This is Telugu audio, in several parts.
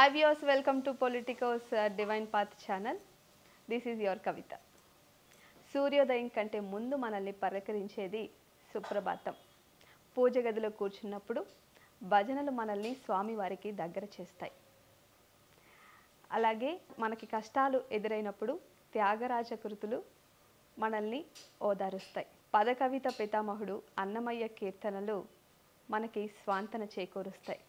Hi viewers, welcome to Politico's Divine Path channel. This is your Kavita. సూర్యోదయం కంటే ముందు మనల్ని పలకరించేది సుప్రభాతం. పూజ గదిలో కూర్చున్నప్పుడు భజనలు మనల్ని స్వామివారికి దగ్గర చేస్తాయి. అలాగే మనకి కష్టాలు ఎదురైనప్పుడు త్యాగరాజ కృతులు మనల్ని ఓదారుస్తాయి. పదకవిత పితామహుడు అన్నమయ్య కీర్తనలు మనకి స్వాంతన చేకూరుస్తాయి.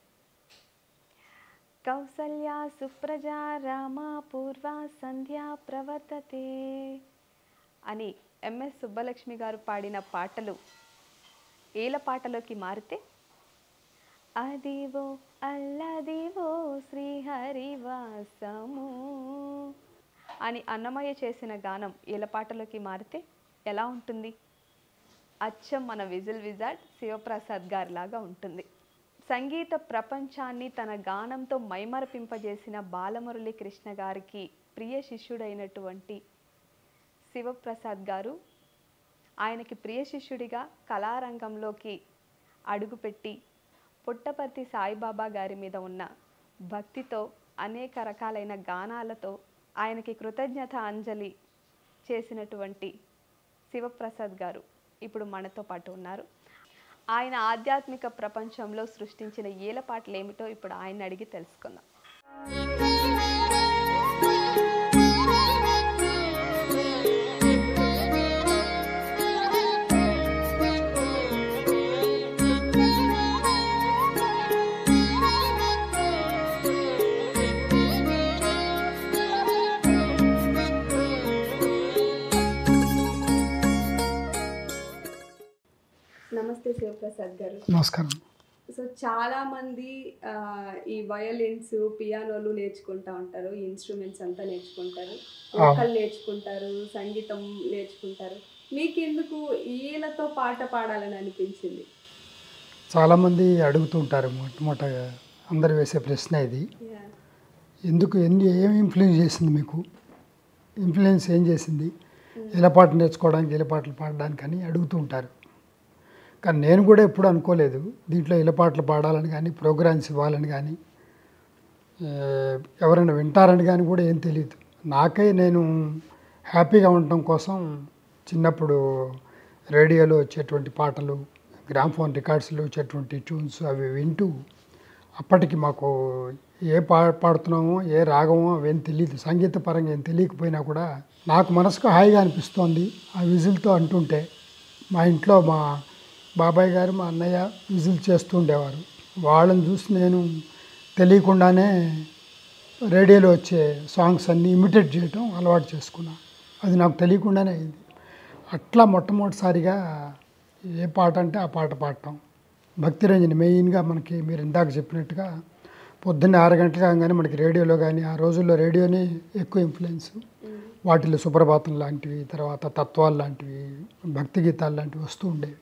కౌసల్యా సుప్రజా రామా పూర్వా సంధ్యా ప్రవర్తతే అని ఎంఎస్ సుబ్బలక్ష్మి గారు పాడిన పాటలు ఏల పాటలోకి మారితే అదివో అల్లదివో శ్రీహరివాసము అని అన్నమయ్య చేసిన గానం ఏల పాటలోకి మారితే ఎలా ఉంటుంది? అచ్చం మన విజిల్ విజార్డ్ శివప్రసాద్ గారి లాగా ఉంటుంది. సంగీత ప్రపంచాన్ని తన గానంతో మైమరపింపజేసిన బాలమురళీ కృష్ణ గారికి ప్రియ శిష్యుడైనటువంటి శివప్రసాద్ గారు ఆయనకి ప్రియ శిష్యుడిగా కళారంగంలోకి అడుగుపెట్టి పుట్టపర్తి సాయిబాబా గారి మీద ఉన్న భక్తితో అనేక రకాలైన గానాలతో ఆయనకి కృతజ్ఞత అంజలి చేసినటువంటి శివప్రసాద్ గారు ఇప్పుడు మనతో పాటు ఉన్నారు. ఆయన ఆధ్యాత్మిక ప్రపంచంలో సృష్టించిన ఏలపాటలు ఏమిటో ఇప్పుడు ఆయన అడిగి తెలుసుకుందాం. నమస్తే శివప్రసాద్ గారు. నమస్కారం. సో చాలామంది ఈ వయలిన్స్ పియానోలు నేర్చుకుంటూ ఉంటారు, ఇన్స్ట్రుమెంట్స్ అంతా నేర్చుకుంటారు, వోకల్ నేర్చుకుంటారు, సంగీతం నేర్చుకుంటారు. మీకెందుకు ఈలతో పాట పాడాలని అనిపించింది? చాలామంది అడుగుతుంటారు, మొట్టమొదట అందరు వేసే ప్రశ్న ఇది. ఎందుకు ఏం ఇన్ఫ్లుయెన్స్ చేసింది మీకు? ఇన్ఫ్లుయెన్స్ ఏం చేసింది ఇలా పాట నేర్చుకోవడానికి, ఇలా పాటలు పాడడానికి అని అడుగుతూ ఉంటారు. కానీ నేను కూడా ఎప్పుడు అనుకోలేదు దీంట్లో ఇలా పాటలు పాడాలని కానీ, ప్రోగ్రామ్స్ ఇవ్వాలని కానీ, ఎవరైనా వింటారని కానీ కూడా ఏం తెలియదు. నేను హ్యాపీగా ఉండటం కోసం చిన్నప్పుడు రేడియోలో వచ్చేటువంటి పాటలు, గ్రామ్ఫోన్ రికార్డ్స్లో వచ్చేటువంటి ట్యూన్స్ అవి వింటూ, అప్పటికి మాకు ఏ పాడుతున్నామో ఏ రాగమో అవేం తెలియదు, సంగీత పరంగా ఏం తెలియకపోయినా కూడా నాకు మనసుకు హాయిగా అనిపిస్తోంది ఆ విజిల్తో అంటుంటే. మా ఇంట్లో మా బాబాయ్ గారు, మా అన్నయ్య విజిల్ చేస్తూ ఉండేవారు. వాళ్ళని చూసి నేను తెలియకుండానే రేడియోలో వచ్చే సాంగ్స్ అన్నీ ఇమిటేట్ చేయటం అలవాటు చేసుకున్నా. అది నాకు తెలియకుండానే అయింది. అట్లా మొట్టమొదటిసారిగా ఏ పాట అంటే ఆ పాట పాడటం. భక్తిరంజని మెయిన్గా మనకి మీరు ఇందాక చెప్పినట్టుగా పొద్దున్నే 6 గంటలకు కాగానే మనకి రేడియోలో కానీ, ఆ రోజుల్లో రేడియోనే ఎక్కువ ఇన్ఫ్లుయెన్స్. వాటిలో సుప్రభాతం లాంటివి, తర్వాత తత్వాలు లాంటివి, భక్తి గీతాలు లాంటివి వస్తూ ఉండేవి.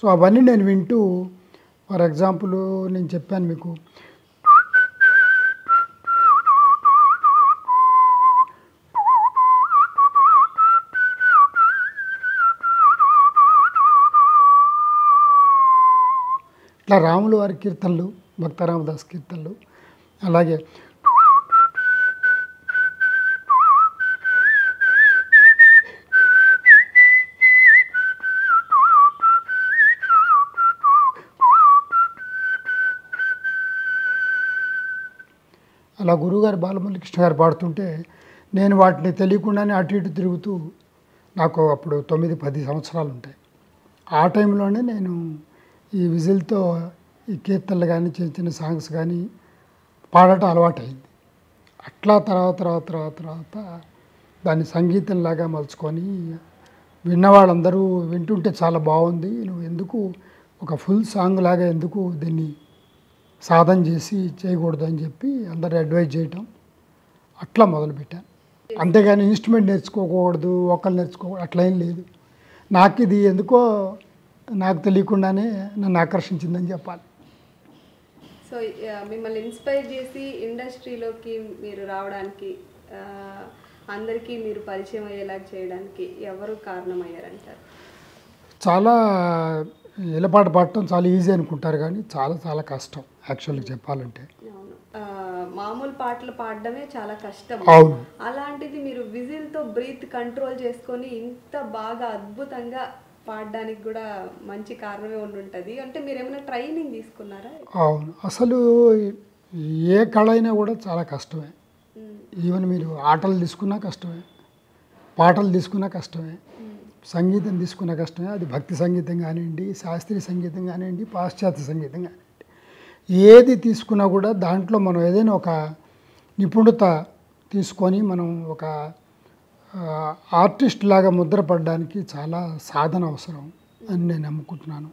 సో అవన్నీ నేను వింటూ, ఫర్ ఎగ్జాంపుల్ నేను చెప్పాను మీకు, ఇట్లా రాములు వారి కీర్తనలు, భక్తరామదాస్ కీర్తనలు, అలాగే అలా గురువుగారు బాలమురళీ కృష్ణ గారు పాడుతుంటే నేను వాటిని తెలియకుండానే అటు ఇటు తిరుగుతూ, నాకు అప్పుడు 9-10 సంవత్సరాలు ఉంటాయి. ఆ టైంలోనే నేను ఈ విజిల్తో ఈ కీర్తనలు కానీ, చిన్న చిన్న సాంగ్స్ కానీ పాడటం అలవాటైంది. అట్లా తర్వాత దాన్ని సంగీతంలాగా మలుచుకొని విన్నవాళ్ళందరూ వింటుంటే చాలా బాగుంది, నువ్వు ఎందుకు ఒక ఫుల్ సాంగ్ లాగా ఎందుకు దీన్ని సాధన చేసి చేయకూడదు అని చెప్పి అందరు అడ్వైజ్ చేయటం, అట్లా మొదలుపెట్టాను. అంతేగాని ఇన్స్ట్రుమెంట్ నేర్చుకోకూడదు, వోకల్ నేర్చుకోకూడదు అట్లా ఏం లేదు. నాకు ఇది ఎందుకో నాకు తెలియకుండానే నన్ను ఆకర్షించిందని చెప్పాలి. సో మిమ్మల్ని ఇన్స్పైర్ చేసి ఇండస్ట్రీలోకి మీరు రావడానికి, అందరికీ మీరు పరిచయం అయ్యేలాగా చేయడానికి ఎవరు కారణమయ్యారంటారు? చాలా ఇలపాట పాడటం చాలా ఈజీ అనుకుంటారు కానీ చాలా చాలా కష్టం యాక్చువల్గా చెప్పాలంటే. మామూలు పాటలు పాడడమే చాలా కష్టం. అవును. అలాంటిది మీరు విజిల్తో బ్రీత్ కంట్రోల్ చేసుకొని ఇంత బాగా అద్భుతంగా పాడడానికి కూడా మంచి కారణమే ఉండుంటది. అంటే మీరు ఏమైనా ట్రైనింగ్ తీసుకున్నారా? అవును. అసలు ఏ కళ అయినా కూడా చాలా కష్టమే. ఈవెన్ మీరు ఆటలు తీసుకున్నా కష్టమే, పాటలు తీసుకున్నా కష్టమే, సంగీతం తీసుకున్నా కష్టమే. అది భక్తి సంగీతం కానివ్వండి, శాస్త్రీయ సంగీతం కానివ్వండి, పాశ్చాత్య సంగీతం కానివ్వండి, ఏది తీసుకున్నా కూడా దాంట్లో మనం ఏదైనా ఒక నిపుణత తీసుకొని మనం ఒక ఆర్టిస్ట్ లాగా ముద్రపడడానికి చాలా సాధన అవసరం అని నేను నమ్ముకుంటున్నాను.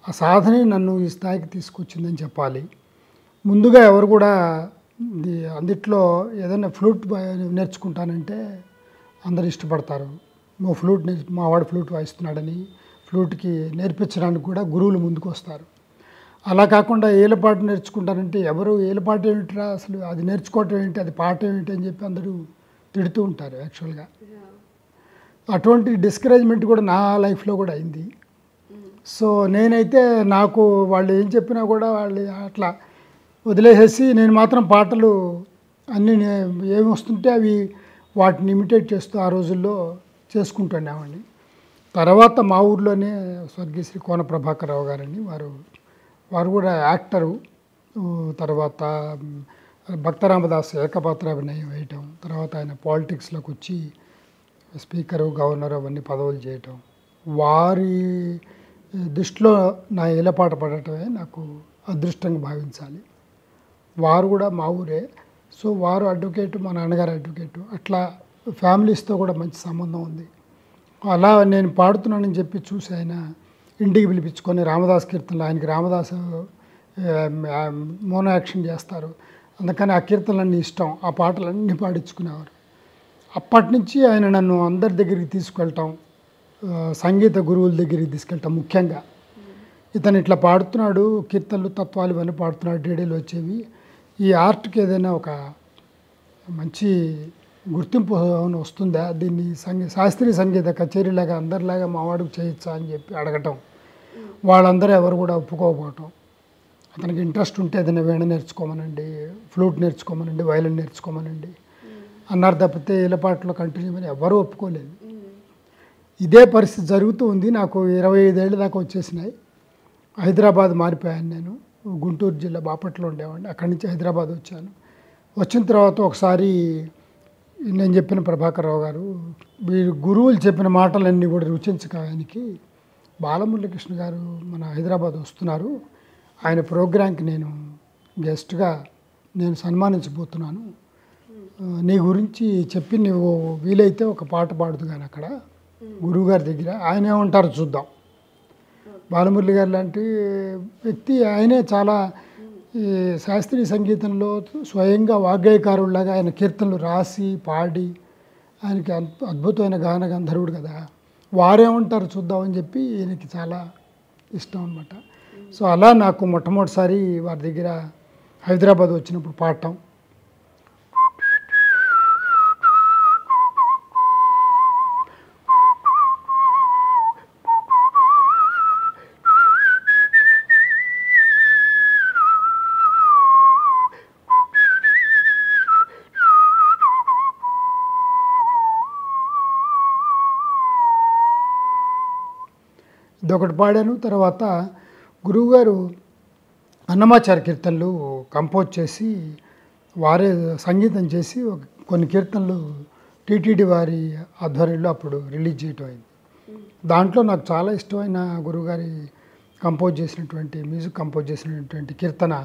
ఆ సాధనే నన్ను ఈ స్థాయికి తీసుకొచ్చిందని చెప్పాలి. ముందుగా ఎవరు కూడా అందుట్లో ఏదైనా ఫ్లూట్ నేర్చుకుంటానంటే అందరు ఇష్టపడతారు. నువ్వు ఫ్లూట్ మా వాడు ఫ్లూట్ వాయిస్తున్నాడని ఫ్లూట్కి నేర్పించడానికి కూడా గురువులు ముందుకు వస్తారు. అలా కాకుండా ఏలపాటు నేర్చుకుంటానంటే ఎవరు ఏలపాటు ఏమిటిరా అసలు, అది నేర్చుకోవటం ఏంటి, అది పాట ఏమిటి అని చెప్పి అందరూ తిడుతూ ఉంటారు యాక్చువల్గా. అటువంటి డిస్కరేజ్మెంట్ కూడా నా లైఫ్లో కూడా అయింది. సో నేనైతే నాకు వాళ్ళు ఏం చెప్పినా కూడా వాళ్ళు అట్లా వదిలేసేసి నేను మాత్రం పాటలు అన్నీ ఏమి వస్తుంటే అవి వాటిని ఇమిటేట్ చేస్తూ ఆ రోజుల్లో చేసుకుంటున్నామండి. తర్వాత మా ఊర్లోనే స్వర్గీయ కోన ప్రభాకర్ రావు గారని వారు కూడా యాక్టరు. తర్వాత భక్తరామదాస్ ఏకపాత్రాభినయం వేయటం, తర్వాత ఆయన పాలిటిక్స్లోకి వచ్చి స్పీకరు, గవర్నరు అవన్నీ పదవులు చేయటం, వారి దృష్టిలో నా ఏలపాట పడటమే నాకు అదృష్టంగా భావించాలి. వారు కూడా మా ఊరే. సో వారు అడ్వకేటు, మా నాన్నగారు అడ్వకేటు. అట్లా ఫ్యామిలీస్తో కూడా మంచి సంబంధం ఉంది. అలా నేను పాడుతున్నానని చెప్పి చూసి ఆయన ఇంటికి పిలిపించుకొని రామదాస్ కీర్తనలు, ఆయనకి రామదాసు మోనో యాక్షన్ చేస్తారు, అందుకని ఆ కీర్తనలన్నీ ఇష్టం, ఆ పాటలన్నీ పాడించుకునేవారు. అప్పటి నుంచి ఆయన నన్ను అందరి దగ్గరికి తీసుకెళ్ళటం, సంగీత గురువుల దగ్గరికి తీసుకెళ్ళటం. ముఖ్యంగా ఇతను ఇట్లా పాడుతున్నాడు, కీర్తనలు తత్వాలు ఇవన్నీ పాడుతున్నాడు, డీడీలు వచ్చేవి, ఈ ఆర్ట్కి ఏదైనా ఒక మంచి గుర్తింపు వస్తుందా, దీన్ని శాస్త్రీయ సంగీత కచేరీలాగా అందరిలాగా మావాడికి చేయొచ్చా అని చెప్పి అడగటం. వాళ్ళందరూ ఎవరు కూడా ఒప్పుకోకపోవటం. అతనికి ఇంట్రెస్ట్ ఉంటే ఏదైనా వీణ నేర్చుకోమనండి, ఫ్లూట్ నేర్చుకోమనండి, వయలిన్ నేర్చుకోమనండి అన్నారు తప్పితే ఏలపాటలో కంటిన్యూ అని ఎవరూ ఒప్పుకోలేదు. ఇదే పరిస్థితి జరుగుతూ ఉంది. నాకు 25 ఏళ్ళ దాకా వచ్చేసినాయి. హైదరాబాద్ మారిపోయాను నేను. గుంటూరు జిల్లా బాపట్ల ఉండేవాడిని, అక్కడి నుంచి హైదరాబాద్ వచ్చాను. వచ్చిన తర్వాత ఒకసారి నేను చెప్పిన ప్రభాకర్ రావు గారు, వీరు గురువులు చెప్పిన మాటలన్నీ కూడా రుచించక ఆయనకి, బాలమురళీకృష్ణ గారు మన హైదరాబాద్ వస్తున్నారు, ఆయన ప్రోగ్రాంకి నేను గెస్ట్గా నేను సన్మానించబోతున్నాను, నీ గురించి చెప్పి నువ్వు వీలైతే ఒక పాట పాడుతు కానీ అక్కడ గురువుగారి దగ్గర, ఆయన ఏమంటారు చూద్దాం. బాలమురళి గారు లాంటి వ్యక్తి, ఆయనే చాలా ఈ శాస్త్రీయ సంగీతంలో స్వయంగా వాగ్గేయకారులాగా ఆయన కీర్తనలు రాసి పాడి, ఆయనకి అద్భుతమైన గాన గంధర్వుడు కదా, వారేమంటారు చూద్దామని చెప్పి ఈయనకి చాలా ఇష్టం అనమాట. సో అలా నాకు మొట్టమొదటిసారి వారి దగ్గర హైదరాబాద్ వచ్చినప్పుడు పాడటం, ఇదొకటి పాడాను. తర్వాత గురువుగారు అన్నమాచార్య కీర్తనలు కంపోజ్ చేసి వారే సంగీతం చేసి కొన్ని కీర్తనలు టీటీడీ వారి ఆధ్వర్యంలో అప్పుడు రిలీజ్ చేయటం అయింది. దాంట్లో నాకు చాలా ఇష్టమైన గురువుగారి కంపోజ్ చేసినటువంటి మ్యూజిక్ కంపోజ్ చేసినటువంటి కీర్తన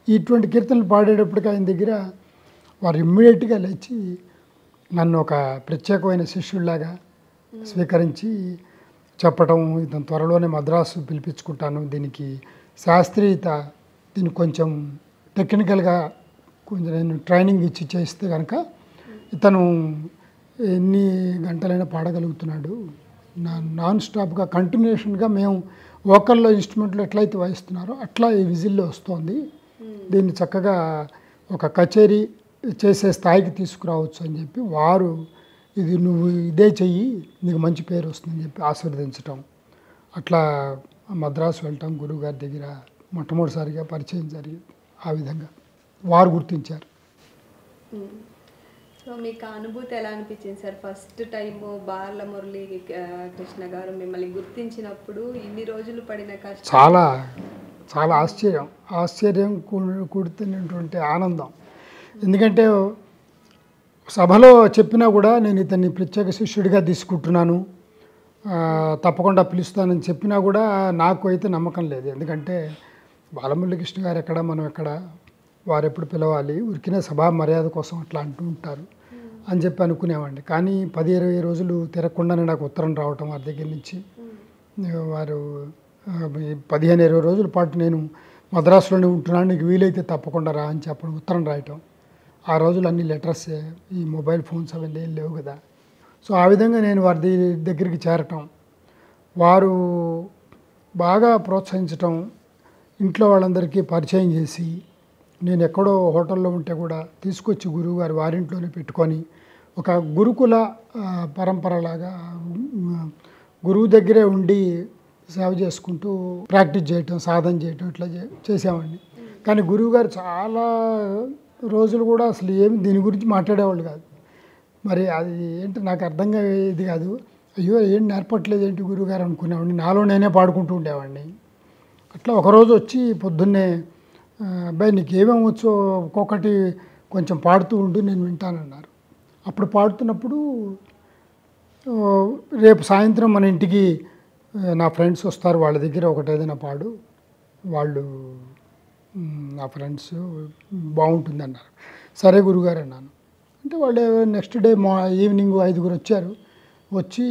ఇటువంటి కీర్తనలు పాడేటప్పటికి ఆయన దగ్గర వారు ఇమ్మీడియట్గా లేచి నన్ను ఒక ప్రత్యేకమైన శిష్యుడిలాగా స్వీకరించి చెప్పటం, ఇతను త్వరలోనే మద్రాసు పిలిపించుకుంటాను, దీనికి శాస్త్రీయత, దీనికి కొంచెం టెక్నికల్గా కొంచెం నేను ట్రైనింగ్ ఇచ్చి చేస్తే కనుక ఇతను ఎన్ని గంటలైనా పాడగలుగుతున్నాడు. నాన్ స్టాప్గా కంటిన్యూషన్గా మేము వోకల్లో ఇన్స్ట్రుమెంట్లో ఎట్లయితే వాయిస్తున్నారో అట్లా ఈ విజిల్లో వస్తుంది. దీన్ని చక్కగా ఒక కచేరీ చేసే స్థాయికి తీసుకురావచ్చు అని చెప్పి వారు ఇది నువ్వు ఇదే చెయ్యి నీకు మంచి పేరు వస్తుందని చెప్పి ఆశీర్వదించటం. అట్లా మద్రాసు వెళ్ళటం, గురువుగారి దగ్గర మొట్టమొదటిసారిగా పరిచయం జరిగింది. ఆ విధంగా వారు గుర్తించారు. సో మీకు ఆ అనుభూతి ఎలా అనిపించింది sir? First time Balamurali Krishna గారు మిమ్మల్ని గుర్తించినప్పుడు ఇన్ని రోజులు పడిన కష్టం. చాలా చాలా ఆశ్చర్యం కూడుతున్నటువంటి ఆనందం. ఎందుకంటే సభలో చెప్పినా కూడా నేను ఇతన్ని ప్రత్యేక శిష్యుడిగా తీసుకుంటున్నాను, తప్పకుండా పిలుస్తానని చెప్పినా కూడా నాకు అయితే నమ్మకం లేదు. ఎందుకంటే బాలమురళీ కృష్ణ గారు ఎక్కడ, మనం ఎక్కడ, వారు ఎప్పుడు పిలవాలి, ఉరికిన సభా మర్యాద కోసం అట్లా అంటూ ఉంటారు అని చెప్పి అనుకునేవాడిని. కానీ 10-20 రోజులు తిరగకుండానే నాకు ఉత్తరం రావటం వారి దగ్గర నుంచి. వారు 15-20 రోజుల పాటు నేను మద్రాసులోనే ఉంటున్నాను, నీకు వీలైతే తప్పకుండా రా అని చెప్పడం, ఉత్తరం రాయటం. ఆ రోజులు అన్ని లెటర్స్, ఈ మొబైల్ ఫోన్స్ అవన్నీ ఏం లేవు కదా. సో ఆ విధంగా నేను వారి దగ్గరికి చేరటం, వారు బాగా ప్రోత్సహించటం, ఇంట్లో వాళ్ళందరికీ పరిచయం చేసి, నేను ఎక్కడో హోటల్లో ఉంటే కూడా తీసుకొచ్చి గురువు గారు వారింట్లోనే పెట్టుకొని ఒక గురుకుల పరంపరలాగా గురువు దగ్గరే ఉండి సేవ చేసుకుంటూ ప్రాక్టీస్ చేయటం, సాధన చేయటం ఇట్లా చేసేవాడిని. కానీ గురువుగారు చాలా రోజులు కూడా అసలు ఏమి దీని గురించి మాట్లాడేవాళ్ళు కాదు. మరి అది ఏంటి నాకు అర్థం ఇది కాదు. అయ్యో ఏం నేర్పట్లేదు ఏంటి గురువుగారు అనుకునేవాడిని, నాలో నేనే పాడుకుంటూ ఉండేవాడిని. అట్లా ఒకరోజు వచ్చి పొద్దున్నే, అబ్బాయి నీకు ఏమేమి వచ్చో ఒక్కొక్కటి కొంచెం పాడుతూ ఉండు, నేను వింటానన్నారు. అప్పుడు పాడుతున్నప్పుడు రేపు సాయంత్రం మన ఇంటికి నా ఫ్రెండ్స్ వస్తారు, వాళ్ళ దగ్గర ఒకటి ఏదైనా పాడు, వాళ్ళు నా ఫ్రెండ్స్ బాగుంటుంది అన్నారు. సరే గురుగారు అన్నాను. అంటే వాళ్ళు నెక్స్ట్ డే ఈవినింగ్ 5గురు వచ్చారు. వచ్చి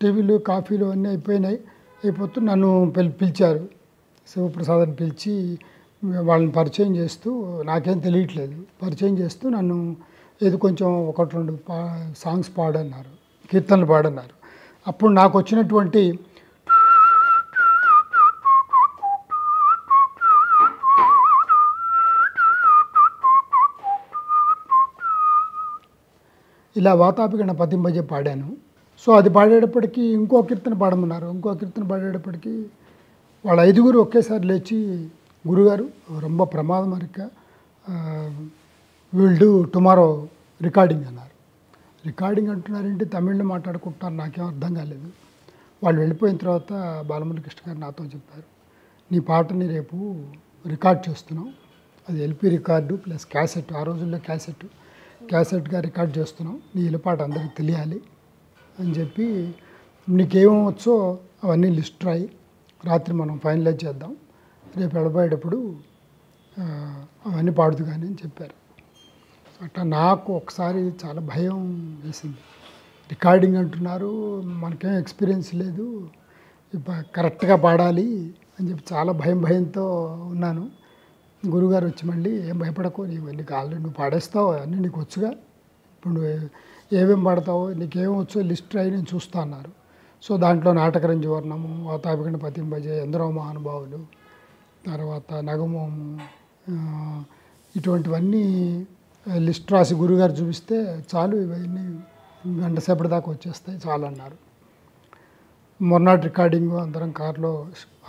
టీవీలు కాఫీలు అన్నీ అయిపోతూ నన్ను పిలిచారు. శివప్రసాద్ని పిలిచి వాళ్ళని పరిచయం చేస్తూ, నాకేం తెలియట్లేదు, పరిచయం చేస్తూ నన్ను ఏది కొంచెం 1-2 సాంగ్స్ పాడన్నారు, కీర్తనలు పాడన్నారు. అప్పుడు నాకు వచ్చినటువంటి ఇలా వాతాపిగణ పతింబజే పాడాను. సో అది పాడేటప్పటికీ ఇంకో కీర్తన పాడమన్నారు. ఇంకో కీర్తన పాడేటప్పటికీ వాళ్ళ 5గురు ఒకేసారి లేచి, గురుగారు రొంబ ప్రమాదం ఇరుక, విల్ డూ టుమారో రికార్డింగ్ అన్నారు. రికార్డింగ్ అంటున్నారేంటి, తమిళ్లో మాట్లాడుకుంటున్నారు, నాకేం అర్థం కాలేదు. వాళ్ళు వెళ్ళిపోయిన తర్వాత బాలమురళీ కృష్ణ గారు నాతో చెప్పారు, నీ పాటని రేపు రికార్డ్ చేస్తున్నాం, అది ఎల్పి రికార్డు ప్లస్ క్యాసెట్, ఆ రోజుల్లో క్యాసెట్గా రికార్డ్ చేస్తున్నాం, నీ ఇలపాట అందరికీ తెలియాలి అని చెప్పి, నీకేమొచ్చో అవన్నీ లిస్ట్ రాయి, రాత్రి మనం ఫైనలైజ్ చేద్దాం, రేపు వెళ్ళబోయేటప్పుడు అవన్నీ పాడుతూ కానీ అని చెప్పారు. అట్లా నాకు ఒకసారి చాలా భయం వేసింది. రికార్డింగ్ అంటున్నారు, మనకేం ఎక్స్పీరియన్స్ లేదు, కరెక్ట్గా పాడాలి అని చెప్పి చాలా భయంతో ఉన్నాను. గురువుగారు వచ్చి మళ్ళీ ఏం భయపడకు, నీకు ఆల్రెడీ నువ్వు పాడేస్తావు, అన్నీ నీకు వచ్చుగా, ఇప్పుడు నువ్వు ఏమేమి పాడతావో, నీకేం వచ్చో లిస్ట్ రాయి, నేను చూస్తా అన్నారు. సో దాంట్లో నాటకరంజవర్ణము, వాతాపిగణ పతింబజే, ఎందరో మహానుభావులు, తర్వాత నగమోము, ఇటువంటివన్నీ లిస్ట్ రాసి గురువుగారు చూపిస్తే చాలు, ఇవన్నీ గంట సేపటి దాకా వచ్చేస్తాయి చాలు అన్నారు. మొన్నటి రికార్డింగ్ అందరం కారులో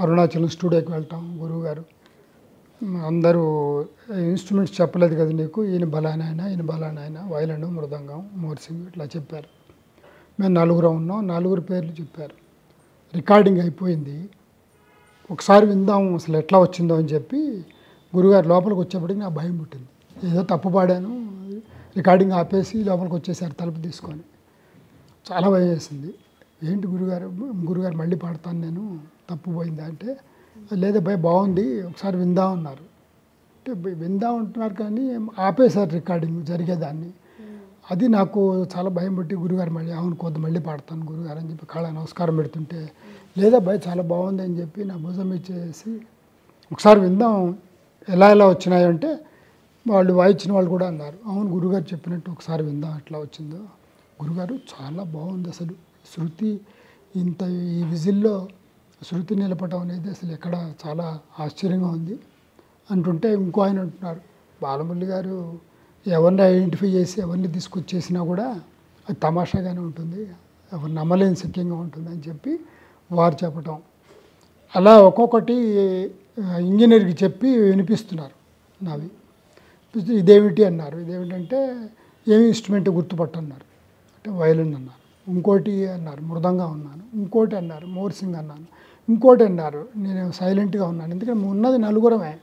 అరుణాచలం స్టూడియోకి వెళ్తాం. గురువుగారు అందరూ ఇన్స్ట్రుమెంట్స్ చెప్పలేదు కదా నీకు, ఈయన బలానాయన, ఈయన బలానాయన, వైలన్, మృదంగం, మోర్సింగ్ ఇట్లా చెప్పారు. మేము 4 ఉన్నాం, 4 పేర్లు చెప్పారు. రికార్డింగ్ అయిపోయింది, ఒకసారి విందాం అసలు ఎట్లా వచ్చిందో అని చెప్పి గురుగారు లోపలికి వచ్చేప్పటికి నాకు భయం పుట్టింది. ఏదో తప్పు పాడాను, రికార్డింగ్ ఆపేసి లోపలికి వచ్చేసారు తలుపు తీసుకొని. చాలా భయం వేసింది. ఏంటి గురుగారు మళ్ళీ పాడతాను నేను, తప్పు పోయిందా అంటే, లేదా భయ బాగుంది ఒకసారి విందాం అన్నారు. అంటే విందాం అంటున్నారు కానీ ఆపేశారు రికార్డింగ్ జరిగేదాన్ని. అది నాకు చాలా భయం పెట్టి గురుగారు మళ్ళీ అవును కొద్ది మళ్ళీ పాడతాను గురుగారు అని చెప్పి కాళ్ళ నమస్కారం పెడుతుంటే, లేదా భయ చాలా బాగుంది అని చెప్పి నా భుజం ఇచ్చేసి ఒకసారి విందాం ఎలా ఎలా వచ్చినాయంటే వాళ్ళు వాయించిన వాళ్ళు కూడా అన్నారు, అవును గురుగారు చెప్పినట్టు ఒకసారి విందాం ఎట్లా వచ్చిందో. గురుగారు చాలా బాగుంది, అసలు శృతి ఇంత ఈ విజిల్లో శృతి నిలపడం అనేది అసలు ఎక్కడ చాలా ఆశ్చర్యంగా ఉంది అంటుంటే, ఇంకో ఆయన అంటున్నారు, బాలమురళి గారు ఎవరిని ఐడెంటిఫై చేసి ఎవరిని తీసుకొచ్చేసినా కూడా అది తమాషాగానే ఉంటుంది, ఎవరు నమ్మలేని సత్యంగా ఉంటుంది అని చెప్పి వారు చెప్పటం. అలా ఒక్కొక్కటి ఇంజనీర్కి చెప్పి వినిపిస్తున్నారు నావి. ఇదేమిటి అన్నారు, ఇదేమిటంటే ఏమి ఇన్స్ట్రుమెంట్ గుర్తుపట్టన్నారు అంటే వయలిన్ అన్నారు. ఇంకోటి అన్నారు మృదంగం అన్నాను, ఇంకోటి అన్నారు మోర్సింగ్ అన్నాను, ఇంకోటి అన్నారు. నేను సైలెంట్గా ఉన్నాను, ఎందుకంటే ఉన్నది నలుగురమే,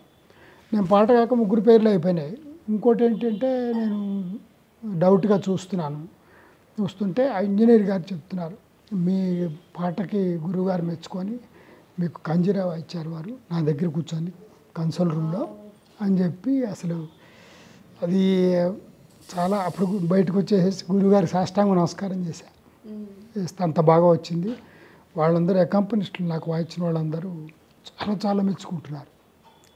నేను పాట కాక ముగ్గురు పేర్లు అయిపోయినాయి. ఇంకోటి ఏంటంటే నేను డౌట్గా చూస్తుంటే ఆ ఇంజనీర్ గారు చెప్తున్నారు, మీ పాటకి గురువుగారు మెచ్చుకొని మీకు కంజీరా ఇచ్చారు వారు నా దగ్గర కూర్చొని కన్సోల్ రూమ్లో అని చెప్పి, అసలు అది చాలా అప్పుడు బయటకు వచ్చేసి గురువుగారి సాష్టాంగ నమస్కారం చేశాను. చేస్తే అంత బాగా వచ్చింది. వాళ్ళందరూ అకంపనిస్టులు నాకు వాయించిన వాళ్ళందరూ చాలా చాలా మెచ్చుకుంటున్నారు.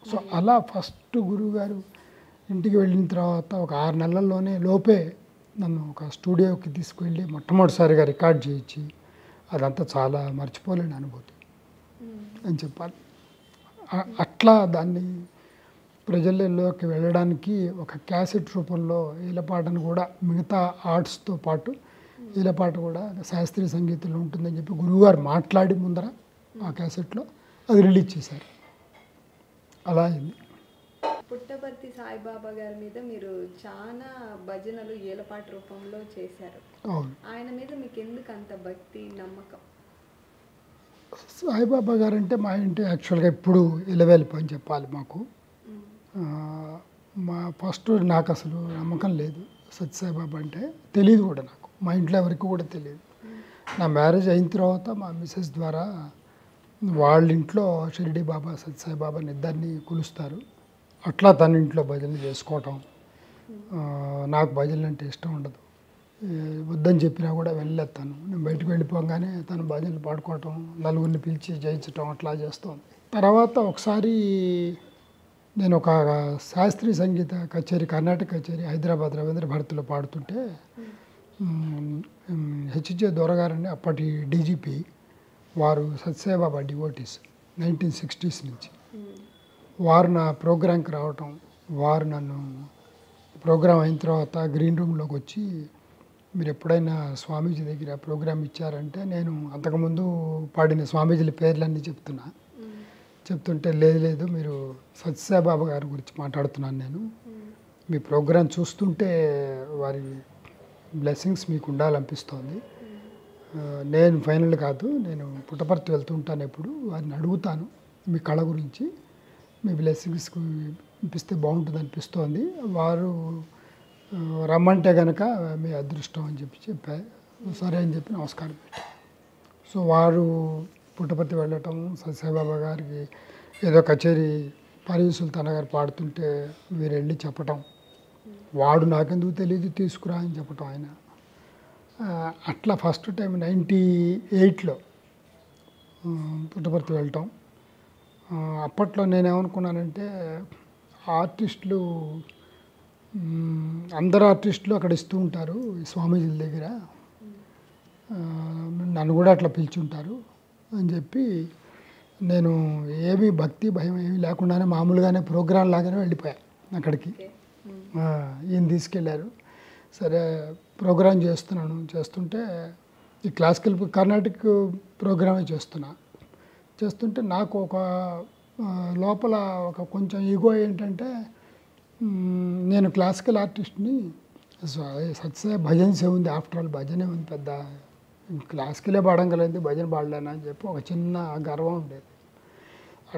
సో అలా ఫస్ట్ గురువుగారు ఇంటికి వెళ్ళిన తర్వాత ఒక 6 నెలల్లోనే లోపే నన్ను ఒక స్టూడియోకి తీసుకువెళ్ళి మొట్టమొదటిసారిగా రికార్డ్ చేయించి, అదంతా చాలా మర్చిపోలేని అనుభూతి అని చెప్పాలి. అట్లా దాన్ని ప్రజలలోకి వెళ్ళడానికి ఒక క్యాసెట్ రూపంలో ఈలపాటను కూడా మిగతా ఆర్ట్స్తో పాటు ఈలపాట కూడా శాస్త్రీయ సంగీతంలో ఉంటుందని చెప్పి గురువుగారు మాట్లాడి ముందర ఆ క్యాసెట్లో అది రిలీజ్ చేశారు. అలా అయింది. పుట్టపర్తి సాయిబాబా గారి మీద మీరు చాలా భజనలు ఈలపాట రూపంలో చేశారు. అవును. ఆయన మీద మీకు ఎందుకు అంత భక్తి నమ్మకం? సాయిబాబా గారు అంటే మా ఇంటి యాక్చువల్గా ఇప్పుడు ఇలవేలిపోయి చెప్పాలి. మాకు మా ఫస్ట్ నాకు అసలు నమ్మకం లేదు సత్యసాయిబాబా అంటే, తెలియదు కూడా నాకు, మా ఇంట్లో ఎవరికి కూడా తెలియదు. నా మ్యారేజ్ అయిన తర్వాత మా మిసెస్ ద్వారా వాళ్ళ ఇంట్లో షిరిడి బాబా సత్యసాయిబాబాని ఇద్దరిని కొలుస్తారు. అట్లా తన ఇంట్లో భజనలు చేసుకోవటం. నాకు భజనలు అంటే ఇష్టం ఉండదు, వద్దని చెప్పినా కూడా వెళ్ళేస్తాను. నేను బయటకు వెళ్ళిపోగానే తను భజనలు పాడుకోవటం, నలుగురిని పిలిచి జయించటం అట్లా చేస్తుంది. తర్వాత ఒకసారి నేను ఒక శాస్త్రీయ సంగీత కచేరీ, కర్ణాటక కచేరీ హైదరాబాద్ రవీంద్ర భారతిలో పాడుతుంటే హెచ్జే దొరగారని అప్పటి డీజీపీ వారు సత్యసాయిబాబా డివోటీస్ 1960s నుంచి వారు నా ప్రోగ్రాంకి రావటం, వారు నన్ను ప్రోగ్రాం అయిన తర్వాత గ్రీన్ రూమ్లోకి వచ్చి, మీరు ఎప్పుడైనా స్వామీజీ దగ్గర ప్రోగ్రాం ఇచ్చారంటే, నేను అంతకుముందు పాడిన స్వామీజీల పేర్లన్నీ చెప్తుంటే, లేదు మీరు సత్యసాయిబాబా గారి గురించి మాట్లాడుతున్నాను నేను, మీ ప్రోగ్రాం చూస్తుంటే వారి బ్లెస్సింగ్స్ మీకు ఉండాలనిపిస్తోంది, నేను ఫైనల్ కాదు, నేను పుట్టపర్తి వెళ్తుంటాను, ఎప్పుడు వారిని అడుగుతాను మీ కళ గురించి, మీ బ్లెస్సింగ్స్ ఇప్పిస్తే బాగుంటుంది అనిపిస్తోంది, వారు రమ్మంటే కనుక మీ అదృష్టం అని చెప్పారు. సరే అని చెప్పి నమస్కారం పెట్టాను. సో వారు పుట్టపర్తి వెళ్ళటం, సత్యసాయిబాబా గారికి ఏదో కచేరీ పరీవ్ సుల్తానా గారు పాడుతుంటే వీరు వెళ్ళి చెప్పటం, వాడు నాకెందుకు తెలియదు తీసుకురా అని చెప్పటం ఆయన. అట్లా ఫస్ట్ టైం 98లో పుట్టపర్తి వెళ్ళటం. అప్పట్లో నేనేమనుకున్నానంటే, ఆర్టిస్టులు అందరు ఆర్టిస్టులు అక్కడ ఇస్తూ ఉంటారు స్వామీజీల దగ్గర, నన్ను కూడా అట్లా పిలిచుంటారు అని చెప్పి, నేను ఏమీ భక్తి భయం ఏమీ లేకుండానే మామూలుగానే ప్రోగ్రాం లాగానే వెళ్ళిపోయాను అక్కడికి. ఈయన తీసుకెళ్ళారు. సరే ప్రోగ్రాం చేస్తుంటే ఈ క్లాసికల్ కర్ణాటిక్ ప్రోగ్రామే చేస్తుంటే నాకు ఒక లోపల ఒక కొంచెం ఈగో ఏంటంటే, నేను క్లాసికల్ ఆర్టిస్ట్ని, సత్యసాయి భజన్స్ ఏముంది, ఆఫ్టర్ ఆల్ భజనే ఉంది, పెద్ద క్లాసికలే పాడగలిగింది భజన పాడలేనా అని చెప్పి ఒక చిన్న గర్వం ఉండేది.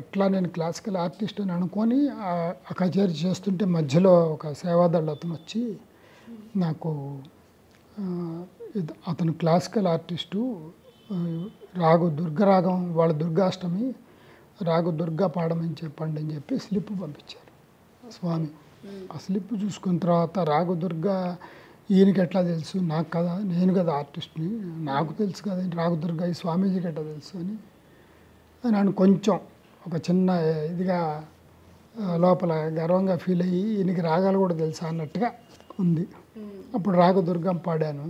అట్లా నేను క్లాసికల్ ఆర్టిస్ట్ అని అనుకొని ఆ కచేరీ చేస్తుంటే మధ్యలో ఒక సేవాదళ అతను వచ్చి నాకు, అతను క్లాసికల్ ఆర్టిస్టు, రాగు దుర్గరాగం, వాళ్ళ దుర్గాష్టమి రాగు దుర్గా పాడమని చెప్పండి అని చెప్పి స్లిప్ పంపించారు స్వామి. ఆ స్లిప్ చూసుకున్న తర్వాత రాగు దుర్గా ఈయనకి ఎట్లా తెలుసు, నాకు కదా, నేను కదా ఆర్టిస్ట్ని, నాకు తెలుసు కదా రాగు దుర్గా, ఈ స్వామీజీకి ఎట్లా తెలుసు అని నన్ను కొంచెం ఒక చిన్న ఇదిగా లోపల గర్వంగా ఫీల్ అయ్యి ఈయనకి రాగాలు కూడా తెలుసా అన్నట్టుగా ఉంది. అప్పుడు రాగ దుర్గం పాడాను.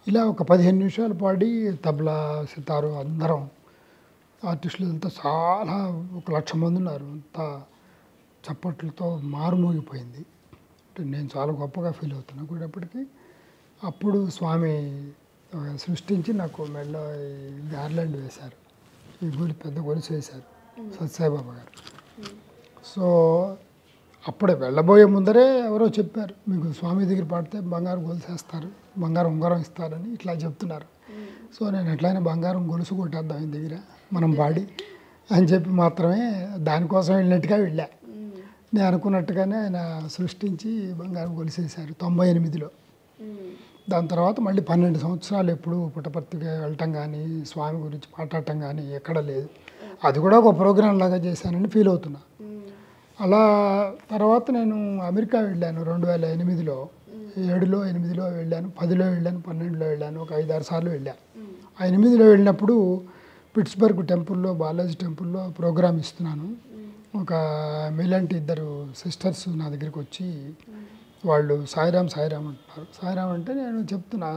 ఇలా ఒక 15 నిమిషాలు పాడి తబలా సితారు అందరం ఆర్టిస్టులంతా చాలా 1,00,000 మంది ఉన్నారు. అంతా చప్పట్లతో మారుమోగిపోయింది. అంటే నేను చాలా గొప్పగా ఫీల్ అవుతున్నా కూడప్పటికి. అప్పుడు స్వామి సృష్టించి నాకు మెడలో ఈ గార్లాండ్ వేశారు. ఈ పెద్ద గొలుసు వేశారు సత్యసాయిబాబా గారు. సో అప్పుడే వెళ్ళబోయే ముందరే ఎవరో చెప్పారు, మీకు స్వామి దగ్గర పాడితే బంగారం గొలుసు వేస్తారు, బంగారం ఉంగరం ఇస్తారని ఇట్లా చెప్తున్నారు. సో నేను ఎట్లయినా బంగారం గొలుసు కొట్టేద్దాం ఆయన దగ్గర మనం పాడి అని చెప్పి మాత్రమే దానికోసం వెళ్ళినట్టుగా వెళ్ళా. నేను అనుకున్నట్టుగానే ఆయన సృష్టించి బంగారం గొలుసు వేశారు 98లో. దాని తర్వాత మళ్ళీ 12 సంవత్సరాలు ఎప్పుడు పుట్టపర్తికి వెళ్ళటం కానీ స్వామి గురించి మాట్లాడటం కానీ ఎక్కడ లేదు. అది కూడా ఒక ప్రోగ్రాం లాగా చేశానని ఫీల్ అవుతున్నా. అలా తర్వాత నేను అమెరికా వెళ్ళాను 2008లో. 7లో 8లో వెళ్ళాను, 10లో వెళ్ళాను, 12లో వెళ్ళాను, ఒక 5-6 సార్లు వెళ్ళాను. ఆ 8లో వెళ్ళినప్పుడు పిట్స్బర్గ్ టెంపుల్లో, బాలాజీ టెంపుల్లో ప్రోగ్రామ్ ఇస్తున్నాను. ఒక మీలాంటి 2 సిస్టర్స్ నా దగ్గరికి వచ్చి వాళ్ళు సాయిరామ్ సాయిరామ్ అంటున్నారు. సాయిరామ్ అంటే నేను చెప్తున్నా,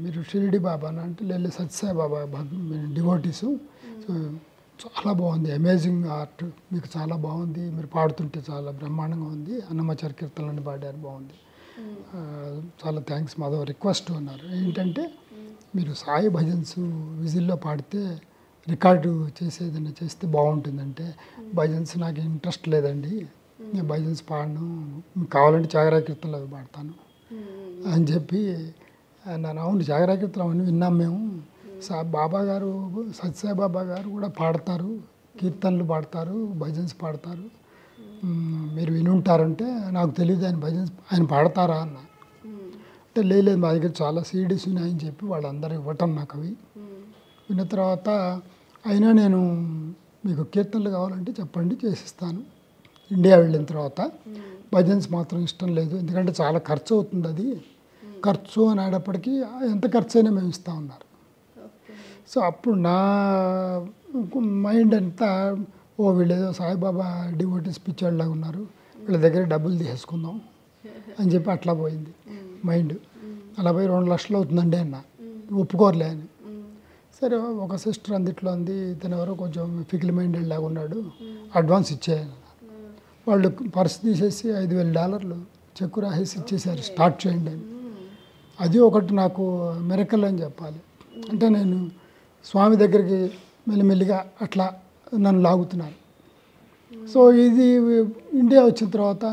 మీరు షిరిడి బాబా అంటే లేదు సత్యసాయి బాబా డివోటీసు. సో చాలా బాగుంది, అమేజింగ్ ఆర్ట్, మీకు చాలా బాగుంది, మీరు పాడుతుంటే చాలా బ్రహ్మాండంగా ఉంది, అన్నమాచార్య కీర్తనలని పాడారు, బాగుంది, చాలా థ్యాంక్స్, మాధవ రిక్వెస్ట్ అన్నారు. ఏంటంటే మీరు సాయి భజన్స్ విజిల్లో పాడితే రికార్డు చేసేదన్నా చేస్తే బాగుంటుందంటే, భజన్స్ నాకు ఇంట్రెస్ట్ లేదండి, నేను భజన్స్ పాడను, మీకు కావాలంటే జాగరా కీర్తనలు అవి పాడతాను అని చెప్పి నన్ను. అవును జాగరా కీర్తనలు అవన్నీ విన్నాం మేము, బాబా గారు సత్యసాయి బాబా గారు కూడా పాడతారు, కీర్తనలు పాడతారు, భజన్స్ పాడతారు, మీరు వినుంటారంటే నాకు తెలియదు ఆయన భజన్స్ ఆయన పాడతారా అన్న. అంటే లేదు మా దగ్గర చాలా సీడీస్ ఉన్నాయని చెప్పి వాళ్ళందరూ ఇవ్వటం నాకు అవి. విన్న తర్వాత అయినా నేను మీకు కీర్తనలు కావాలంటే చెప్పండి చేసిస్తాను. ఇండియా వెళ్ళిన తర్వాత భజన్స్ మాత్రం ఇష్టం లేదు, ఎందుకంటే చాలా ఖర్చు అవుతుంది, అది ఖర్చు అని ఆడప్పటికీ ఎంత ఖర్చు అయినా మేము ఇస్తా ఉన్నారు. సో అప్పుడు నా మైండ్ అంతా వీళ్ళేదో సాయిబాబా డివోటీస్ పిచ్చోళ్ళలాగా ఉన్నారు, వీళ్ళ దగ్గర డబ్బులు తీసుకుందాం అని చెప్పి అట్లా పోయింది మైండ్. అలా పోయి 2 లక్షలు అవుతుందండి అన్న, ఒప్పుకోరలే అని. సరే ఒక సిస్టర్ అందుట్లో అంది, ఇతను ఎవరో కొంచెం ఫికిల్ మైండెడ్ లాగా ఉన్నాడు, అడ్వాన్స్ ఇచ్చేయాలి. వాళ్ళు పర్స్ తీసేసి $5,000 చెక్కు రాసేసి ఇచ్చేసారు, స్టార్ట్ చేయండి అని. అది ఒకటి నాకు మిరకల్ అని చెప్పాలి. అంటే నేను స్వామి దగ్గరికి మెల్లిమెల్లిగా అట్లా నన్ను లాగుతున్నారు. సో ఇది ఇండియా వచ్చిన తర్వాత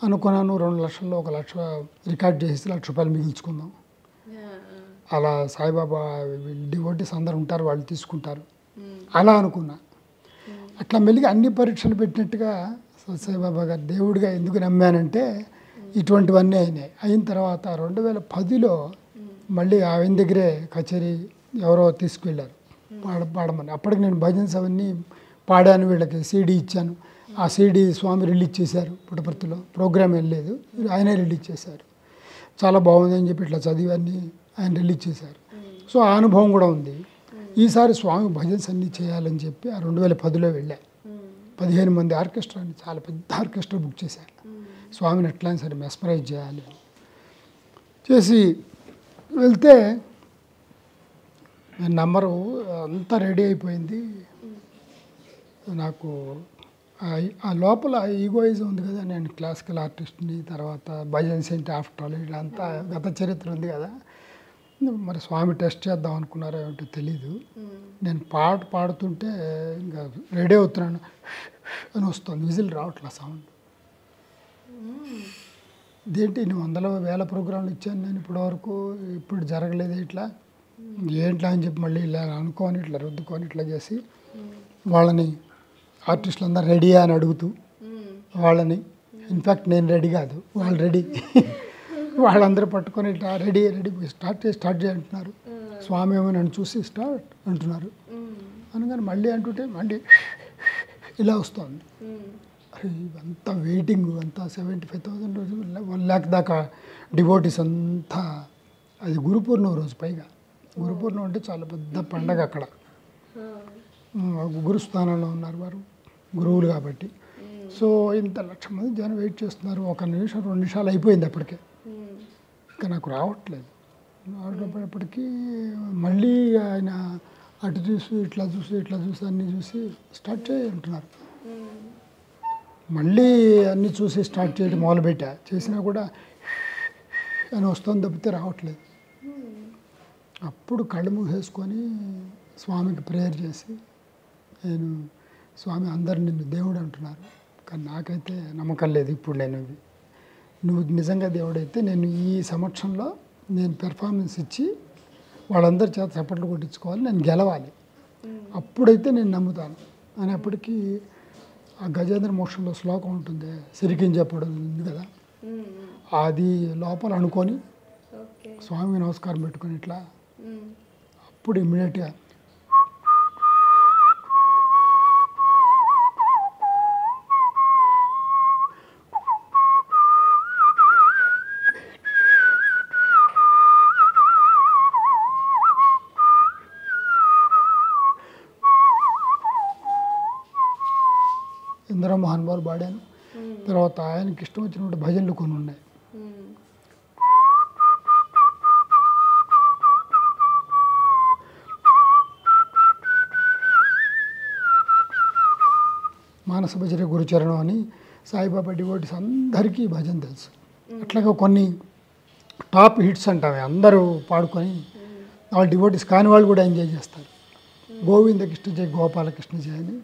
అనుకున్నాను 2 లక్షల్లో 1 లక్ష రికార్డ్ చేసి ₹1,00,000 మిగిల్చుకుందాం. అలా సాయిబాబా డివోటీస్ అందరు ఉంటారు, వాళ్ళు తీసుకుంటారు అలా అనుకున్నా. అట్లా మెల్లిగా అన్ని పరీక్షలు పెట్టినట్టుగా సాయిబాబా గారు దేవుడిగా ఎందుకు నమ్మానంటే ఇటువంటివన్నీ అయినాయి. అయిన తర్వాత 2010లో మళ్ళీ ఆయన దగ్గరే కచేరీ ఎవరో తీసుకువెళ్ళారు పాడమని. అప్పటికి నేను భజన్స్ అవన్నీ పాడాను, వీళ్ళకి సీడీ ఇచ్చాను. ఆ సీడీ స్వామి రిలీజ్ చేశారు పుట్టపర్తిలో, ప్రోగ్రామ్ వెళ్ళలేదు, ఆయనే రిలీజ్ చేశారు. చాలా బాగుంది అని చెప్పి ఇట్లా చదివన్నీ ఆయన రిలీజ్ చేశారు. సో ఆ అనుభవం కూడా ఉంది. ఈసారి స్వామి భజన్స్ అన్నీ చేయాలని చెప్పి ఆ 2010లో వెళ్ళా. 15 మంది ఆర్కెస్ట్రాని, చాలా పెద్ద ఆర్కెస్ట్రా బుక్ చేశాను. స్వామిని ఎట్లయినా సరే మెస్మరైజ్ చేయాలి చేసి వెళ్తే నంబరు అంతా రెడీ అయిపోయింది. నాకు ఆ లోపల ఈగోయిజం ఉంది కదా, నేను క్లాసికల్ ఆర్టిస్ట్ని, తర్వాత భజన్స్ ఏంటి ఆఫ్టర్ ఆల్ ఇదంతా గత చరిత్ర ఉంది కదా, మరి స్వామి టెస్ట్ చేద్దాం అనుకున్నారో ఏమిటో తెలీదు. నేను పాడుతుంటే ఇంకా రెడీ అవుతున్నాను అని వస్తుంది, విజిల్ రావట్లా సౌండ్. ఇదేంటి ఇన్ని 100,000 ప్రోగ్రాంలు ఇచ్చాను నేను ఇప్పటివరకు, ఇప్పుడు జరగలేదు ఇట్లా ఏంట్లా అని చెప్పి మళ్ళీ ఇలా అనుకొని ఇట్లా రుద్దుకొని ఇట్లా చేసి వాళ్ళని ఆర్టిస్టులు అందరు రెడీ అని అడుగుతూ వాళ్ళని, ఇన్ఫ్యాక్ట్ నేను రెడీ కాదు, వాళ్ళు రెడీ. వాళ్ళందరూ పట్టుకొని ఇట్లా రెడీ రెడీ స్టార్ట్ చేయంటున్నారు. స్వామి ఏమో నన్ను చూసి స్టార్ట్ అంటున్నారు. అనగానే మళ్ళీ అంటుంటే మళ్ళీ ఇలా వస్తుంది. అరే అంతా వెయిటింగ్ అంతా 75,000 రోజులు 1 lakh దాకా డివోటీస్ అంతా. అది గురు పూర్ణిమ రోజు. పైగా గురు పూర్ణిమ అంటే చాలా పెద్ద పండగ అక్కడ. గురుస్థానంలో ఉన్నారు వారు, గురువులు కాబట్టి. సో ఇంత 1,00,000 మంది జనం వెయిట్ చేస్తున్నారు. 1 నిమిషం 2 నిమిషాలు అయిపోయింది అప్పటికే. ఇంకా నాకు రావట్లేదు. రావటప్పటికీ మళ్ళీ ఆయన అటు చూసి ఇట్లా చూసి అన్నీ చూసి స్టార్ట్ చేయంటున్నారు. మళ్ళీ అన్నీ చూసి స్టార్ట్ చేయడం మొదలుపెట్టా. చేసినా కూడా అని వస్తుంది తప్పితే రావట్లేదు. అప్పుడు కళ్ళు మూసేసుకొని స్వామికి ప్రేయర్ చేసి, నేను స్వామి అందరు నిన్ను దేవుడు అంటున్నారు, కానీ నాకైతే నమ్మకం లేదు. ఇప్పుడు నువ్వు నిజంగా దేవుడైతే నేను ఈ సంవత్సరంలో నేను పెర్ఫార్మెన్స్ ఇచ్చి వాళ్ళందరి చేత చప్పట్లు కొట్టించుకోవాలి, నేను గెలవాలి, అప్పుడైతే నేను నమ్ముతాను అనేప్పటికీ ఆ గజేంద్ర మోక్షంలో శ్లోకం ఉంటుంది, సిరికిని చెప్పడం ఉంది కదా, అది లోపల అనుకొని స్వామి నమస్కారం పెట్టుకొని ఇట్లా అప్పుడు ఇమ్మీడియట్గా ఇంద్ర మహానుభావులు పాడాను. తర్వాత ఆయనకి ఇష్టం వచ్చినటువంటి భజనలు కొన్ని ఉన్నాయి. మానస భజన గురుచరణం అని సాయిబాబా డివోటీస్ అందరికీ భజన తెలుసు. అట్లాగే కొన్ని టాప్ హిట్స్ అంటామే అందరూ పాడుకొని వాళ్ళ డివోటీస్ కాని వాళ్ళు కూడా ఎంజాయ్ చేస్తారు. గోవింద కృష్ణ జయ గోపాలకృష్ణ జయ అని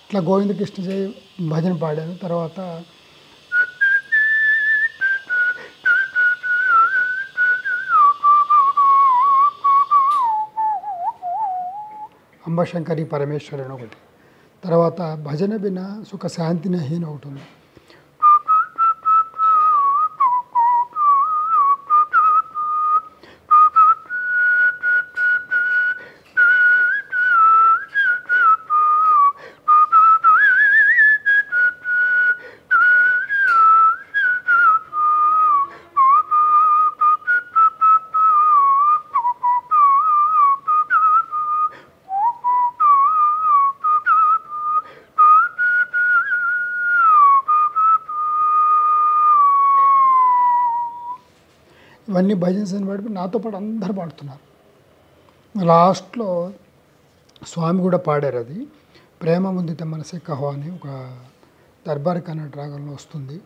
ఇట్లా గోవిందకృష్ణ జయ భజన పాడాను. తర్వాత అంబశంకరి పరమేశ్వరి అని ఒకటి. తర్వాత భజన బిన సుఖ శాంతి నహి అని ఒకటి ఉంది. ఇవన్నీ భజన్స్ అని పాడి నాతో పాటు అందరు పాడుతున్నారు. లాస్ట్లో స్వామి కూడా పాడారు. అది ప్రేమ ముందిత మనసే కహో అని ఒక దర్బార్ కన్నడ రాగంలో వస్తుంది.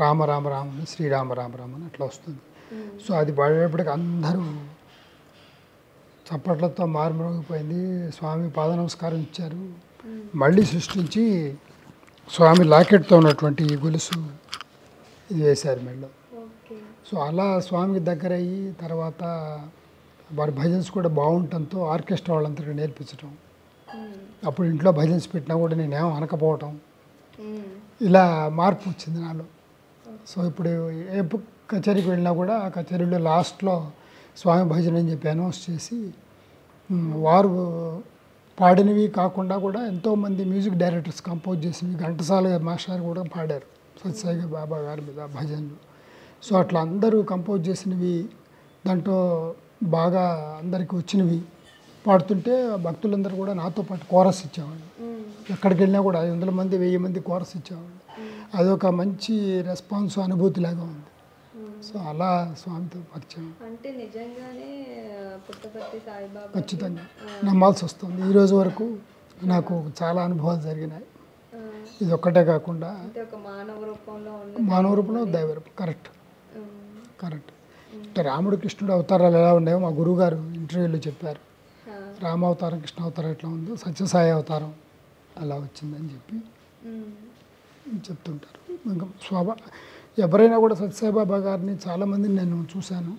రామ రామ రామ అని శ్రీరామ రామ రామ అని అట్లా వస్తుంది. సో అది పాడేటప్పటికి అందరూ చప్పట్లతో మారుమోగిపోయింది. స్వామి పాద నమస్కారం ఇచ్చారు. మళ్ళీ సృష్టించి స్వామి లాకెట్తో ఉన్నటువంటి గొలుసు ఇది వేశారు మెడలో. సో అలా స్వామికి దగ్గర అయ్యి తర్వాత వారి భజన్స్ కూడా బాగుండటంతో ఆర్కెస్ట్రా వాళ్ళందరికీ నేర్పించడం. అప్పుడు ఇంట్లో భజన్స్ పెట్టినా కూడా నేనేం అనకపోవటం, ఇలా మార్పు వచ్చింది నాలో. సో ఇప్పుడు ఏ కచేరీకి వెళ్ళినా కూడా ఆ కచేరీలో లాస్ట్లో స్వామి భజన అని చెప్పి అనౌన్స్ చేసి వారు పాడినవి కాకుండా కూడా ఎంతోమంది మ్యూజిక్ డైరెక్టర్స్ కంపోజ్ చేసినవి ఘంటసాల మాస్టర్ కూడా పాడారు సత్సాయి బాబా గారి మీద భజనలు. సో అట్లా అందరూ కంపోజ్ చేసినవి దాంట్లో బాగా అందరికీ వచ్చినవి పాడుతుంటే భక్తులందరూ కూడా నాతో పాటు కోరస్ ఇచ్చేవాళ్ళు. ఎక్కడికి వెళ్ళినా కూడా 500 మంది 1000 మంది కోరస్ ఇచ్చేవాళ్ళు. అదొక మంచి రెస్పాన్స్ అనుభూతిలాగా ఉంది. సో అలా స్వామితో పరిచయం అంటే నిజంగానే పుట్టపర్తి సాయిబాబా ఖచ్చితంగా నమ్మాల్సి వస్తుంది. ఈరోజు వరకు నాకు చాలా అనుభవాలు జరిగినాయి. ఇది ఒక్కటే కాకుండా అంటే ఒక మానవ రూపంలో దైవ రూపం. కరెక్ట్. అంటే రాముడు కృష్ణుడు అవతారాలు ఎలా ఉన్నాయో మా గురువుగారు ఇంటర్వ్యూలో చెప్పారు. రామావతారం కృష్ణ అవతారం ఎట్లా ఉందో సత్యసాయి అవతారం అలా వచ్చిందని చెప్పి చెప్తుంటారు. ఇంకా ఎవరైనా కూడా సత్యసాయిబాబా గారిని చాలామందిని నేను చూశాను.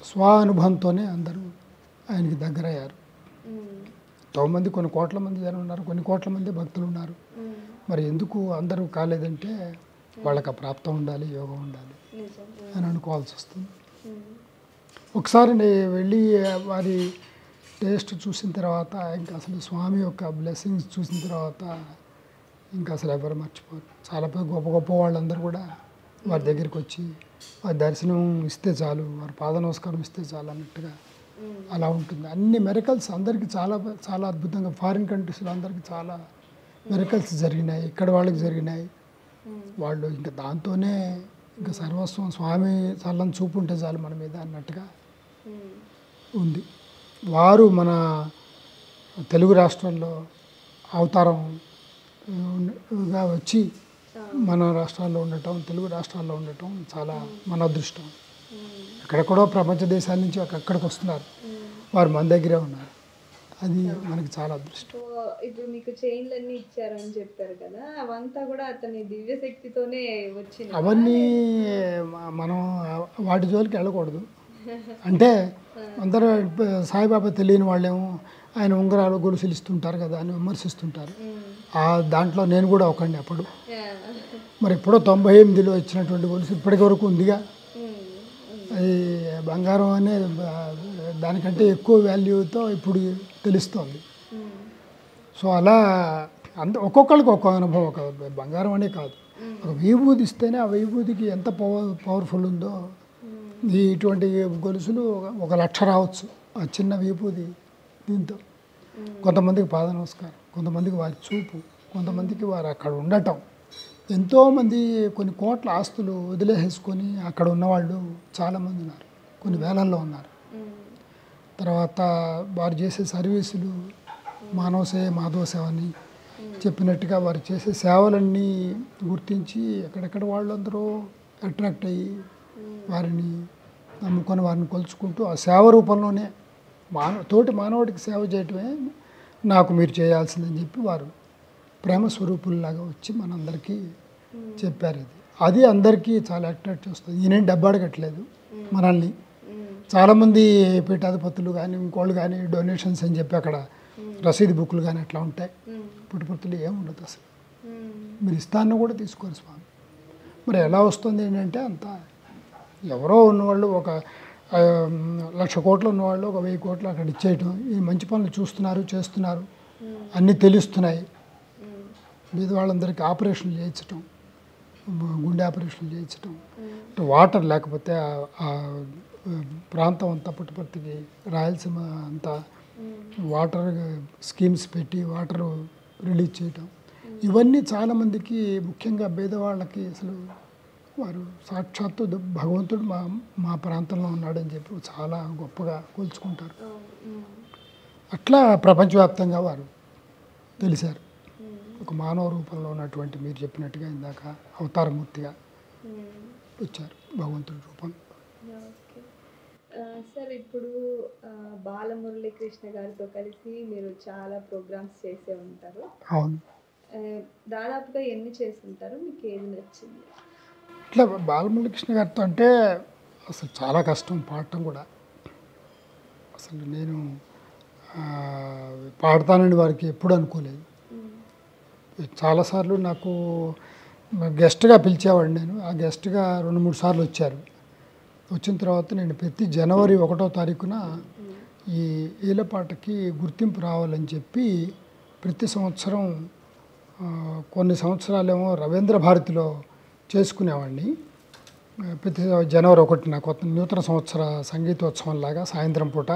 స్వ అనుభవంతోనే అందరూ ఆయనకి దగ్గర అయ్యారు. ఎంతోమంది కొన్ని కోట్ల మంది జనం ఉన్నారు, కొన్ని కోట్ల మంది భక్తులు ఉన్నారు. మరి ఎందుకు అందరూ కాలేదంటే వాళ్ళకి ఆ ప్రాప్తం ఉండాలి, యోగం ఉండాలి అని అనుకోవాల్సి వస్తుంది. ఒకసారి నేను వెళ్ళి వారి టేస్ట్ చూసిన తర్వాత, ఇంకా అసలు స్వామి యొక్క బ్లెస్సింగ్స్ చూసిన తర్వాత ఇంకా అసలు ఎవరు మర్చిపోరు. చాలా గొప్ప గొప్ప వాళ్ళందరూ కూడా వారి దగ్గరికి వచ్చి వారి దర్శనం ఇస్తే చాలు, వారి పాద నమస్కారం ఇస్తే చాలు అన్నట్టుగా అలా ఉంటుంది. అన్ని మెరికల్స్ అందరికీ చాలా చాలా అద్భుతంగా, ఫారిన్ కంట్రీస్లో అందరికీ చాలా మెరికల్స్ జరిగినాయి, ఇక్కడ వాళ్ళకి జరిగినాయి. వాళ్ళు ఇంకా దాంతోనే ఇంకా సర్వస్వం స్వామి చల్లని చూపు ఉంటే చాలు మన మీద అన్నట్టుగా ఉంది. వారు మన తెలుగు రాష్ట్రాల్లో అవతారంగా వచ్చి మన రాష్ట్రాల్లో ఉండటం, తెలుగు రాష్ట్రాల్లో ఉండటం చాలా మన అదృష్టం. ఎక్కడెక్కడో ప్రపంచ దేశాల నుంచి అక్కడికి వస్తున్నారు, వారు మన దగ్గరే ఉన్నారు. అది మనకి చాలా అదృష్టం. ఇప్పుడు మీకు చైన్లన్నీ ఇచ్చారని చెప్పారు కదా, అవంతా కూడా అతని దివ్య శక్తితోనే వచ్చింది. అవన్నీ మనం వాటి జోలికి వెళ్ళకూడదు. అంటే అందరూ సాయిబాబా తెలియని వాళ్ళేమో ఆయన ఉంగరాలు గొలుసులు ఇస్తుంటారు కదా అని విమర్శిస్తుంటారు. దాంట్లో నేను కూడా ఒకండి. అప్పుడు మరి ఎప్పుడో 98లో ఇచ్చినటువంటి గొలుసు ఇప్పటికి వరకు ఉందిగా. అది బంగారం అనే దానికంటే ఎక్కువ వాల్యూతో ఇప్పుడు తెలుస్తోంది. సో అలా ఒక్కొక్కరికి ఒక్కొక్క అనుభవం. ఒక బంగారం అనే కాదు, ఒక విభూది ఇస్తేనే ఆ విభూతికి ఎంత పవర్ఫుల్ ఉందో ఇటువంటి గొలుసులు 1,00,000 రావచ్చు ఆ చిన్న విభూది దీంతో. కొంతమందికి పాద నమస్కారం, కొంతమందికి వారి చూపు, కొంతమందికి వారు అక్కడ ఉండటం. ఎంతోమంది కొన్ని కోట్ల ఆస్తులు వదిలేసుకొని అక్కడ ఉన్నవాళ్ళు చాలామంది ఉన్నారు, కొన్ని వేలల్లో ఉన్నారు. తర్వాత వారు చేసే సర్వీసులు మానవ సేవ మాధవ సేవ అని చెప్పినట్టుగా వారు చేసే సేవలన్నీ గుర్తించి ఎక్కడెక్కడ వాళ్ళందరూ అట్రాక్ట్ అయ్యి వారిని నమ్ముకొని వారిని కొలుచుకుంటూ ఆ సేవ రూపంలోనే తోటి మానవుడికి సేవ చేయటమే నాకు మీరు చేయాల్సిందని చెప్పి వారు ప్రేమ స్వరూపుల్లాగా వచ్చి మనందరికీ చెప్పారు. అది అందరికీ చాలా అట్రాక్ట్ చేస్తుంది. ఈయనేం డబ్బు అడగట్లేదు మనల్ని. చాలామంది పీఠాధిపతులు కానీ ఇంకోళ్ళు కానీ డొనేషన్స్ అని చెప్పి అక్కడ రసీదు బుక్లు కానీ అట్లా ఉంటాయి. పుట్టుపర్తులు ఏముండదు అసలు. మీరు ఇస్తాన్ని కూడా తీసుకోరు స్వామి. మరి ఎలా వస్తుంది ఏంటంటే అంతా ఎవరో ఉన్నవాళ్ళు ఒక 1,00,000 కోట్లు ఉన్నవాళ్ళు 1,000 కోట్లు అక్కడ ఇచ్చేయటం. ఈ మంచి పనులు చూస్తున్నారు, చేస్తున్నారు, అన్నీ తెలుస్తున్నాయి. మీద వాళ్ళందరికీ ఆపరేషన్లు చేయించటం, గుండె ఆపరేషన్లు చేయించటం. వాటర్ లేకపోతే ఆ ప్రాంతం అంతా పుట్టపర్తికి రాయలసీమ అంతా వాటర్ స్కీమ్స్ పెట్టి వాటర్ రిలీజ్ చేయటం. ఇవన్నీ చాలామందికి, ముఖ్యంగా పేదవాళ్ళకి అసలు వారు సాక్షాత్తు భగవంతుడు మా ప్రాంతంలో ఉన్నాడని చెప్పి చాలా గొప్పగా కొలుచుకుంటారు. అట్లా ప్రపంచవ్యాప్తంగా వారు తెలిసారు. ఒక మానవ రూపంలో ఉన్నటువంటి మీరు చెప్పినట్టుగా ఇందాక అవతారమూర్తిగా వచ్చారు భగవంతుడి రూపం. సార్, ఇప్పుడు బాలమురళీకృష్ణ గారితో కలిసి మీరు చాలా ప్రోగ్రామ్స్ చేసే ఉంటారు. అవును. దాదాపుగా ఎన్ని చేస్తుంటారు? మీకు ఏది నచ్చింది? ఇట్లా బాలమురళీకృష్ణ గారితో అంటే అసలు చాలా కష్టం పాడటం కూడా. అసలు నేను పాడతానని వారికి ఎప్పుడు అనుకోలేదు. చాలాసార్లు నాకు గెస్ట్గా పిలిచేవాడిని. నేను ఆ గెస్ట్గా 2-3 సార్లు వచ్చారు. వచ్చిన తర్వాత నేను ప్రతి జనవరి 1వ తారీఖున ఈ ఈలపాటకి గుర్తింపు రావాలని చెప్పి ప్రతి సంవత్సరం కొన్ని సంవత్సరాలేమో రవీంద్ర భారతిలో చేసుకునేవాడిని. ప్రతి జనవరి 1న కొత్త నూతన సంవత్సర సంగీతోత్సవంలాగా సాయంత్రం పూట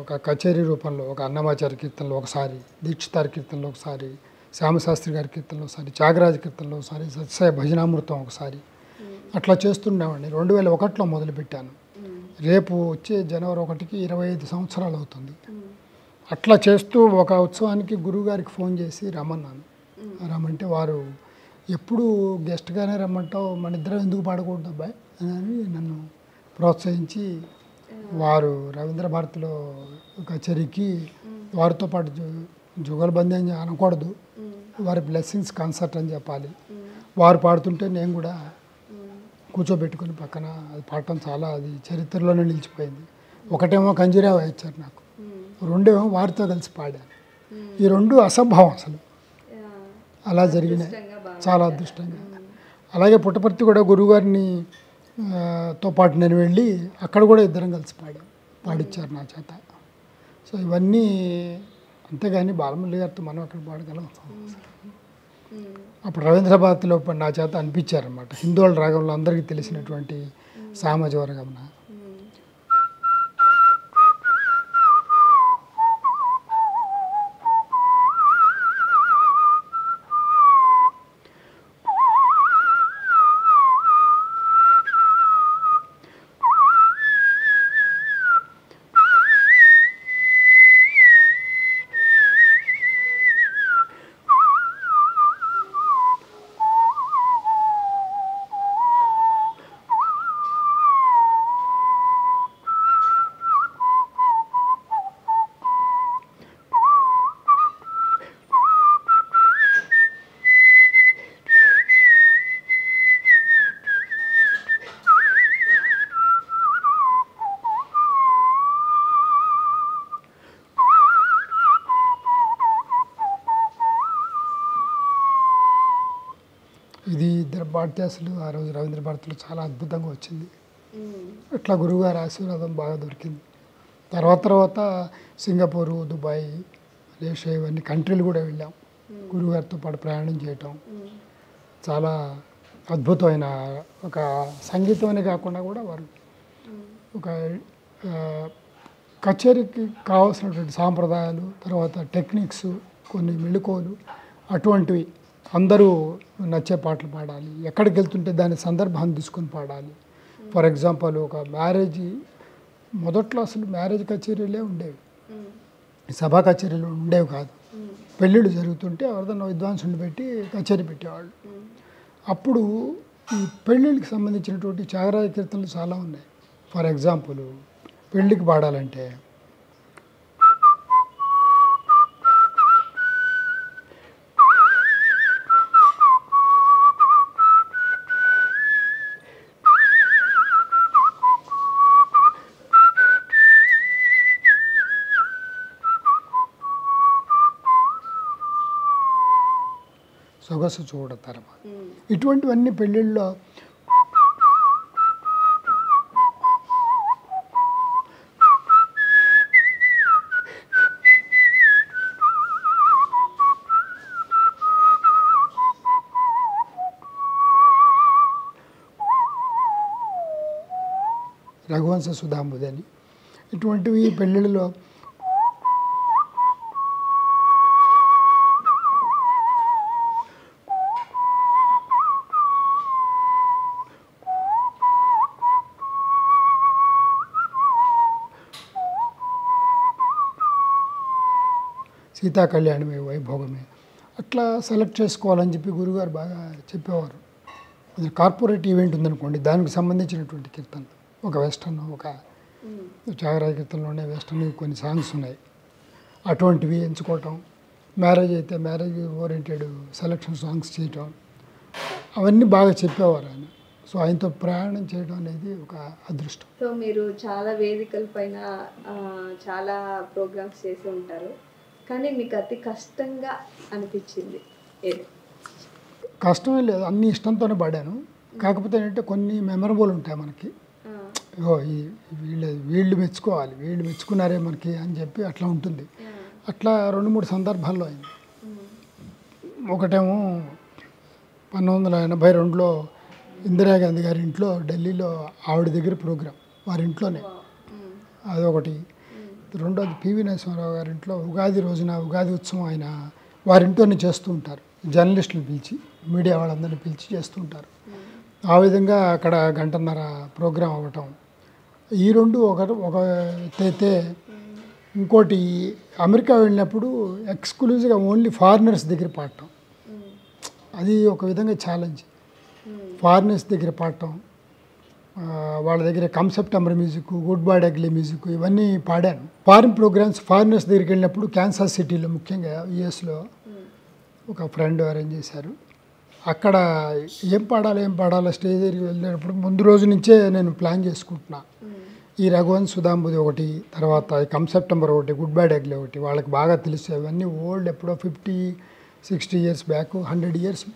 ఒక కచేరీ రూపంలో, ఒక అన్నమాచార్య కీర్తనలో ఒకసారి, దీక్షితారి కీర్తనలో ఒకసారి, శ్యామశాస్త్రి గారి కీర్తనలో ఒకసారి, త్యాగరాజ కీర్తనలో ఒకసారి, సత్యసాయి భజనామృతం ఒకసారి అట్లా చేస్తుండేవాడిని. 2001లో మొదలుపెట్టాను. రేపు వచ్చే జనవరి 1కి 25 సంవత్సరాలు అవుతుంది. అట్లా చేస్తూ ఒక ఉత్సవానికి గురువుగారికి ఫోన్ చేసి రమ్మన్నాను. రమ్మంటే వారు ఎప్పుడు గెస్ట్గానే రమ్మంటావు, మన ఇద్దరం ఎందుకు పాడకూడదు అబ్బాయి అని నన్ను ప్రోత్సహించి వారు రవీంద్ర భారతిలో కచేరీకి వారితో పాటు జుగల్బందీ అని అనకూడదు, వారి బ్లెస్సింగ్స్ కాన్సర్ట్ అని చెప్పాలి. వారు పాడుతుంటే నేను కూడా కూర్చోబెట్టుకుని పక్కన అది పాడటం చాలా అది చరిత్రలోనే నిలిచిపోయింది. ఒకటేమో కంజీరా వాయించారు నాకు, రెండేమో వారితో కలిసి పాడాను. ఈ రెండు అసంభవం అసలు, అలా జరిగినాయి, చాలా అదృష్టంగా. అలాగే పుట్టపర్తి కూడా గురువుగారిని తో పాటు నేను వెళ్ళి అక్కడ కూడా ఇద్దరం కలిసి పాడిచ్చారు నా చేత. సో ఇవన్నీ అంతేగాని బాలమురళి గారితో మనం అక్కడ పాడగలం. అప్పుడు రవీంద్ర భారతిలో నా చేత అనిపించారనమాట. హిందోళ రాగంలో అందరికీ తెలిసినటువంటి సామజవరగమన. ఇది ఇద్దరు పాఠ్యాసులు ఆ రోజు రవీంద్ర భారతిలో చాలా అద్భుతంగా వచ్చింది. అట్లా గురువుగారి ఆశీర్వాదం బాగా దొరికింది. తర్వాత సింగపూరు, దుబాయ్, మలేషియా ఇవన్నీ కంట్రీలు కూడా వెళ్ళాం. గురువుగారితో పాటు ప్రయాణం చేయటం చాలా అద్భుతమైన ఒక సంగీతం అనే కాకుండా కూడా వారు ఒక కచేరీకి కావాల్సినటువంటి సాంప్రదాయాలు, తర్వాత టెక్నిక్స్, కొన్ని మెళుకువలు అటువంటివి అందరూ నచ్చే పాటలు పాడాలి. ఎక్కడికి వెళ్తుంటే దాని సందర్భాన్ని తీసుకొని పాడాలి. ఫర్ ఎగ్జాంపుల్ ఒక మ్యారేజ్ మొదట్లో అసలు మ్యారేజ్ కచేరీలే ఉండేవి, సభా కచేరీలు ఉండేవి కాదు. పెళ్ళిళ్ళు జరుగుతుంటే ఎవరిదన్నా విద్వాంసుని పెట్టి కచేరీ పెట్టేవాళ్ళు. అప్పుడు ఈ పెళ్ళిళ్ళకి సంబంధించినటువంటి త్యాగరాజ కీర్తనలు చాలా ఉన్నాయి. ఫర్ ఎగ్జాంపుల్ పెళ్ళికి పాడాలంటే సొగసు చూడతరమా, ఇటువంటివన్నీ పెళ్ళిళ్ళలో రఘువంశ సుధాంబుదని ఇటువంటివి పెళ్ళిళ్ళలో సీతా కళ్యాణమే వైభోగమే అట్లా సెలెక్ట్ చేసుకోవాలని చెప్పి గురుగారు బాగా చెప్పేవారు. అది కార్పొరేట్ ఈవెంట్ ఉందనుకోండి, దానికి సంబంధించినటువంటి కీర్తనలు, ఒక వెస్టర్న్, ఒక త్యాగరాజ కీర్తనలోనే వెస్టర్న్ కొన్ని సాంగ్స్ ఉన్నాయి, అటువంటివి ఎంచుకోవటం. మ్యారేజ్ అయితే మ్యారేజ్ ఓరియంటెడ్ సెలక్షన్ సాంగ్స్ చేయటం, అవన్నీ బాగా చెప్పేవారు ఆయన. సో ఆయనతో ప్రయాణం చేయడం అనేది ఒక అదృష్టం. సో మీరు చాలా వేదికల పైన చాలా ప్రోగ్రామ్స్ చేసి ఉంటారు, కానీ మీకు అతి కష్టంగా అనిపించింది ఏది? కష్టమే లేదు, అన్ని ఇష్టంతోనే పాడాను. కాకపోతే ఏంటంటే కొన్ని మెమరబుల్ ఉంటాయి మనకి. వీళ్ళు మెచ్చుకోవాలి, వీళ్ళు మెచ్చుకున్నారే మనకి అని చెప్పి అట్లా ఉంటుంది. అట్లా 2-3 సందర్భాల్లో అయింది. ఒకటేమో 1982లో ఇందిరాగాంధీ గారి ఇంట్లో ఢిల్లీలో ఆవిడ దగ్గర ప్రోగ్రాం, వారి ఇంట్లోనే, అదొకటి. రెండోది పివి నరసింహారావు గారి ఇంట్లో ఉగాది రోజున ఉగాది ఉత్సవం ఆయన వారింట్లోనే చేస్తూ ఉంటారు. జర్నలిస్టులు పిలిచి, మీడియా వాళ్ళందరినీ పిలిచి చేస్తూ ఉంటారు. ఆ విధంగా అక్కడ గంటన్నర ప్రోగ్రాం అవ్వటం. ఈ రెండు ఒక అయితే ఇంకోటి అమెరికా వెళ్ళినప్పుడు ఎక్స్క్లూజివ్గా ఓన్లీ ఫారినర్స్ దగ్గర పాడటం. అది ఒక విధంగా ఛాలెంజ్. ఫారినర్స్ దగ్గర పాడటం, వాళ్ళ దగ్గర come September music, good boy ugly music ఇవన్నీ పాడాను. ఫారిన్ ప్రోగ్రామ్స్ ఫారినర్స్ దగ్గరికి వెళ్ళినప్పుడు క్యాన్సాస్ సిటీలో, ముఖ్యంగా యుఎస్లో ఒక ఫ్రెండ్ అరేంజ్ చేశారు. అక్కడ ఏం పాడాలో స్టేజ్ దగ్గరికి వెళ్ళినప్పుడు ముందు రోజు నుంచే నేను ప్లాన్ చేసుకుంటున్నా. ఈ రఘువన్ సుధాంబుది ఒకటి, తర్వాత కమ్ సెప్టెంబర్ ఒకటి, గుడ్ బై అగ్లీ ఒకటి, వాళ్ళకి బాగా తెలుసు. అవన్నీ ఓల్డ్, ఎప్పుడో 50-60 ఇయర్స్ బ్యాక్, 100 ఇయర్స్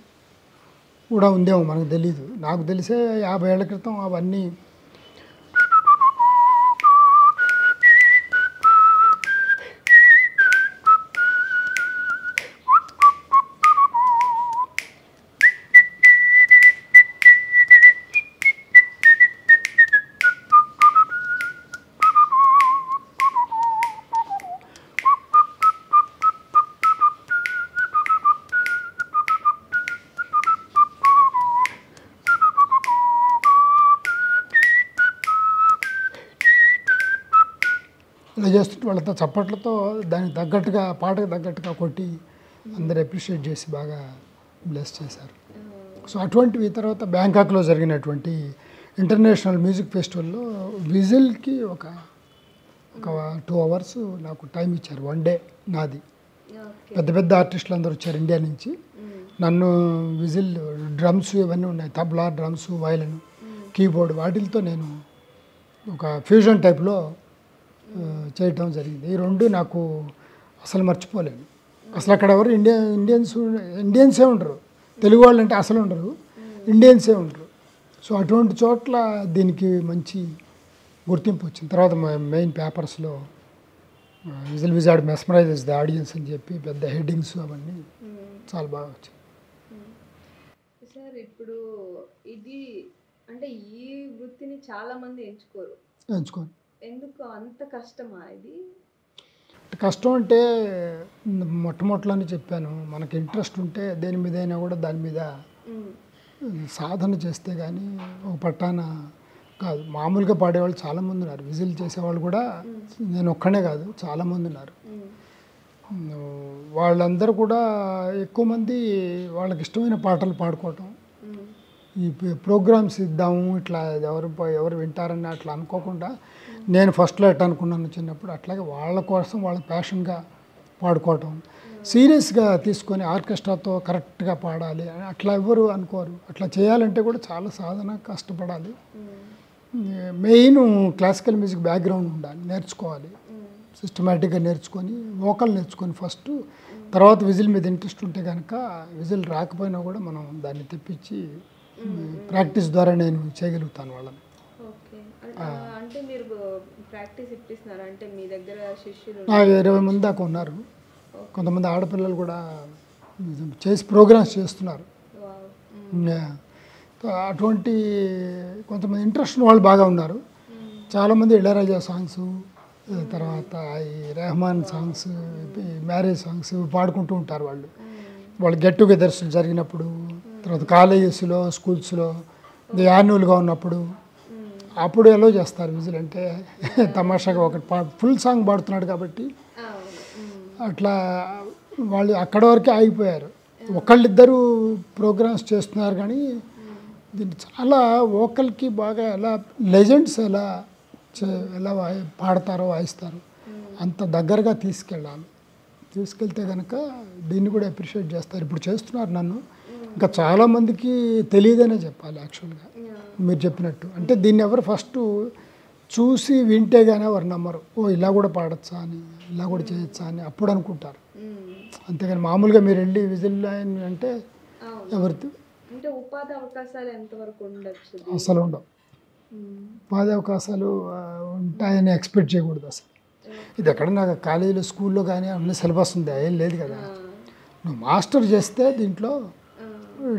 కూడా ఉందేమో మనకు తెలీదు. నాకు తెలిసే 50 ఏళ్ల క్రితం అవన్నీ. ఇలా చేస్తుంటే వాళ్ళతో చప్పట్లతో దానికి తగ్గట్టుగా, పాటకు తగ్గట్టుగా కొట్టి అందరు అప్రిషియేట్ చేసి బాగా బ్లెస్ చేశారు. సో అటువంటివి. తర్వాత బ్యాంకాక్లో జరిగినటువంటి ఇంటర్నేషనల్ మ్యూజిక్ ఫెస్టివల్లో విజిల్కి ఒక 2 hours నాకు టైం ఇచ్చారు. 1 day నాది. పెద్ద పెద్ద ఆర్టిస్టులు అందరూ వచ్చారు ఇండియా నుంచి. నన్ను విజిల్, డ్రమ్స్ ఇవన్నీ ఉన్నాయి, తబలా, డ్రమ్స్, వయలిన్, కీబోర్డ్, వాటితో నేను ఒక ఫ్యూజన్ టైప్లో చేయటం జరిగింది. ఈ రెండు నాకు అసలు మర్చిపోలేను. అసలు అక్కడ ఎవరు ఇండియన్సే ఉండరు. తెలుగు వాళ్ళు అంటే అసలు ఉండరు, ఇండియన్సే ఉండరు. సో అటువంటి చోట్ల దీనికి మంచి గుర్తింపు వచ్చింది. తర్వాత మెయిన్ పేపర్స్లో whistle wizard mesmerises the audience అని చెప్పి పెద్ద హెడ్డింగ్స్ అవన్నీ చాలా బాగా వచ్చాయి. సార్ ఇప్పుడు ఇది అంటే ఈ వృత్తిని చాలామంది ఎంచుకోరు. ఎందుకు అంత కష్టమా ఇది? కష్టం అంటే మొట్టమొదటిలోనే చెప్పాను, మనకి ఇంట్రెస్ట్ ఉంటే దేని మీద అయినా కూడా దాని మీద సాధన చేస్తే కానీ ఒక పట్టాన కాదు. మామూలుగా పాడేవాళ్ళు చాలామంది ఉన్నారు, విజిల్ చేసేవాళ్ళు కూడా నేను ఒక్కనే కాదు, చాలామంది ఉన్నారు. వాళ్ళందరూ కూడా ఎక్కువ మంది వాళ్ళకి ఇష్టమైన పాటలు పాడుకోవటం, ఈ ప్రోగ్రామ్స్ ఇద్దాము ఇట్లా ఎవరు వింటారని అట్లా అనుకోకుండా, నేను ఫస్ట్లో ఎట్లా అనుకున్నాను చిన్నప్పుడు అట్లాగే వాళ్ళ కోసం వాళ్ళ ప్యాషన్గా పాడుకోవటం, సీరియస్గా తీసుకొని ఆర్కెస్ట్రాతో కరెక్ట్గా పాడాలి అని అట్లా ఎవ్వరు అనుకోరు. అట్లా చేయాలంటే కూడా చాలా సాధన, కష్టపడాలి. మెయిన్ క్లాసికల్ మ్యూజిక్ బ్యాక్గ్రౌండ్ ఉండాలి, నేర్చుకోవాలి, సిస్టమేటిక్గా నేర్చుకొని వోకల్ నేర్చుకొని ఫస్ట్, తర్వాత విజిల్ మీద ఇంట్రెస్ట్ ఉంటే కనుక విజిల్ రాకపోయినా కూడా మనం దాన్ని తెప్పించి ప్రాక్టీస్ ద్వారా నేను చేయగలుగుతాను వాళ్ళని. అంటే మీరు ప్రాక్టీస్ ఇప్పిస్తున్నారు అంటే మీ దగ్గర శిష్యులు 20 మంది దాకా ఉన్నారు. కొంతమంది ఆడపిల్లలు కూడా చేసి ప్రోగ్రామ్స్ చేస్తున్నారు. అటువంటి కొంతమంది ఇంట్రెస్ట్ వాళ్ళు బాగా ఉన్నారు. చాలామంది ఇళయరాజా సాంగ్స్, తర్వాత ఈ రెహమాన్ సాంగ్స్, మ్యారేజ్ సాంగ్స్ పాడుకుంటూ ఉంటారు వాళ్ళు. వాళ్ళు గెట్ టుగెదర్స్ జరిగినప్పుడు, తర్వాత కాలేజెస్లో, స్కూల్స్లో యాన్యువల్గా ఉన్నప్పుడు అప్పుడు ఎలా చేస్తారు విజిల్ అంటే తమాషాగా ఒకటి ఫుల్ సాంగ్ పాడుతున్నాడు కాబట్టి అట్లా వాళ్ళు అక్కడ వరకే ఆగిపోయారు. ఒకళ్ళిద్దరు ప్రోగ్రామ్స్ చేస్తున్నారు కానీ దీన్ని చాలా వోకల్కి బాగా ఎలా లెజెండ్స్ ఎలా పాడతారో, వాయిస్తారో అంత దగ్గరగా తీసుకెళ్తే కనుక దీన్ని కూడా అప్రిషియేట్ చేస్తారు. ఇప్పుడు చేస్తున్నారు నన్ను, ఇంకా చాలామందికి తెలియదనే చెప్పాలి యాక్చువల్గా మీరు చెప్పినట్టు. అంటే దీన్ని ఎవరు ఫస్ట్ చూసి వింటే కానీ ఎవరు నమ్మరు. ఓ ఇలా కూడా పాడచ్చా అని, ఇలా కూడా చేయొచ్చా అని అప్పుడు అనుకుంటారు. అంతేగాని మామూలుగా మీరు వెళ్ళి విజిల్ లైన్ అంటే ఎవరితో అంటే ఉపాధి అవకాశాలు ఎంతవరకు ఉండొచ్చు? అసలు ఉండవు. ఉపాధి అవకాశాలు ఉంటాయని ఎక్స్పెక్ట్ చేయకూడదు అసలు. ఇది ఎక్కడన్నా కాలేజీలో, స్కూల్లో కానీ అన్ని సిలబస్ ఉంది, ఏం లేదు కదా. నువ్వు మాస్టర్ చేస్తే దీంట్లో